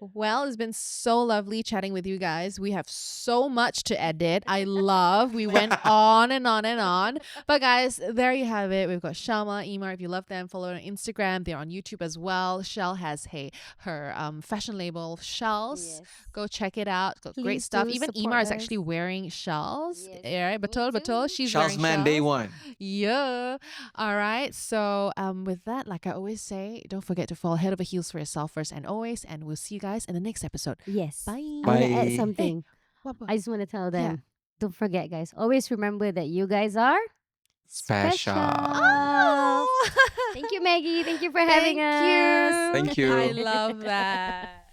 Well, it's been so lovely chatting with you guys. We have so much to edit. I love. We went on and on and on. But guys, there you have it. We've got Shalma, Imar. If you love them, follow her on Instagram. They're on YouTube as well. Shell has her fashion label, Shells. Go check it out. It's got great Please stuff. do Even support Imar is us. actually wearing shells. Yes, Yeah, right? me Betul. too. She's Charles wearing Man, shells. day one. Yeah. All right. So with that, like I always say, don't forget to fall head over heels for yourself first and always. And we'll see you guys in the next episode. Yes. Bye. I want to add Bye. something. What? I just want to tell them, don't forget, guys, always remember that you guys are Special. special. Thank you, Maggie. Thank you for having Thank us. you. Thank you. I love that.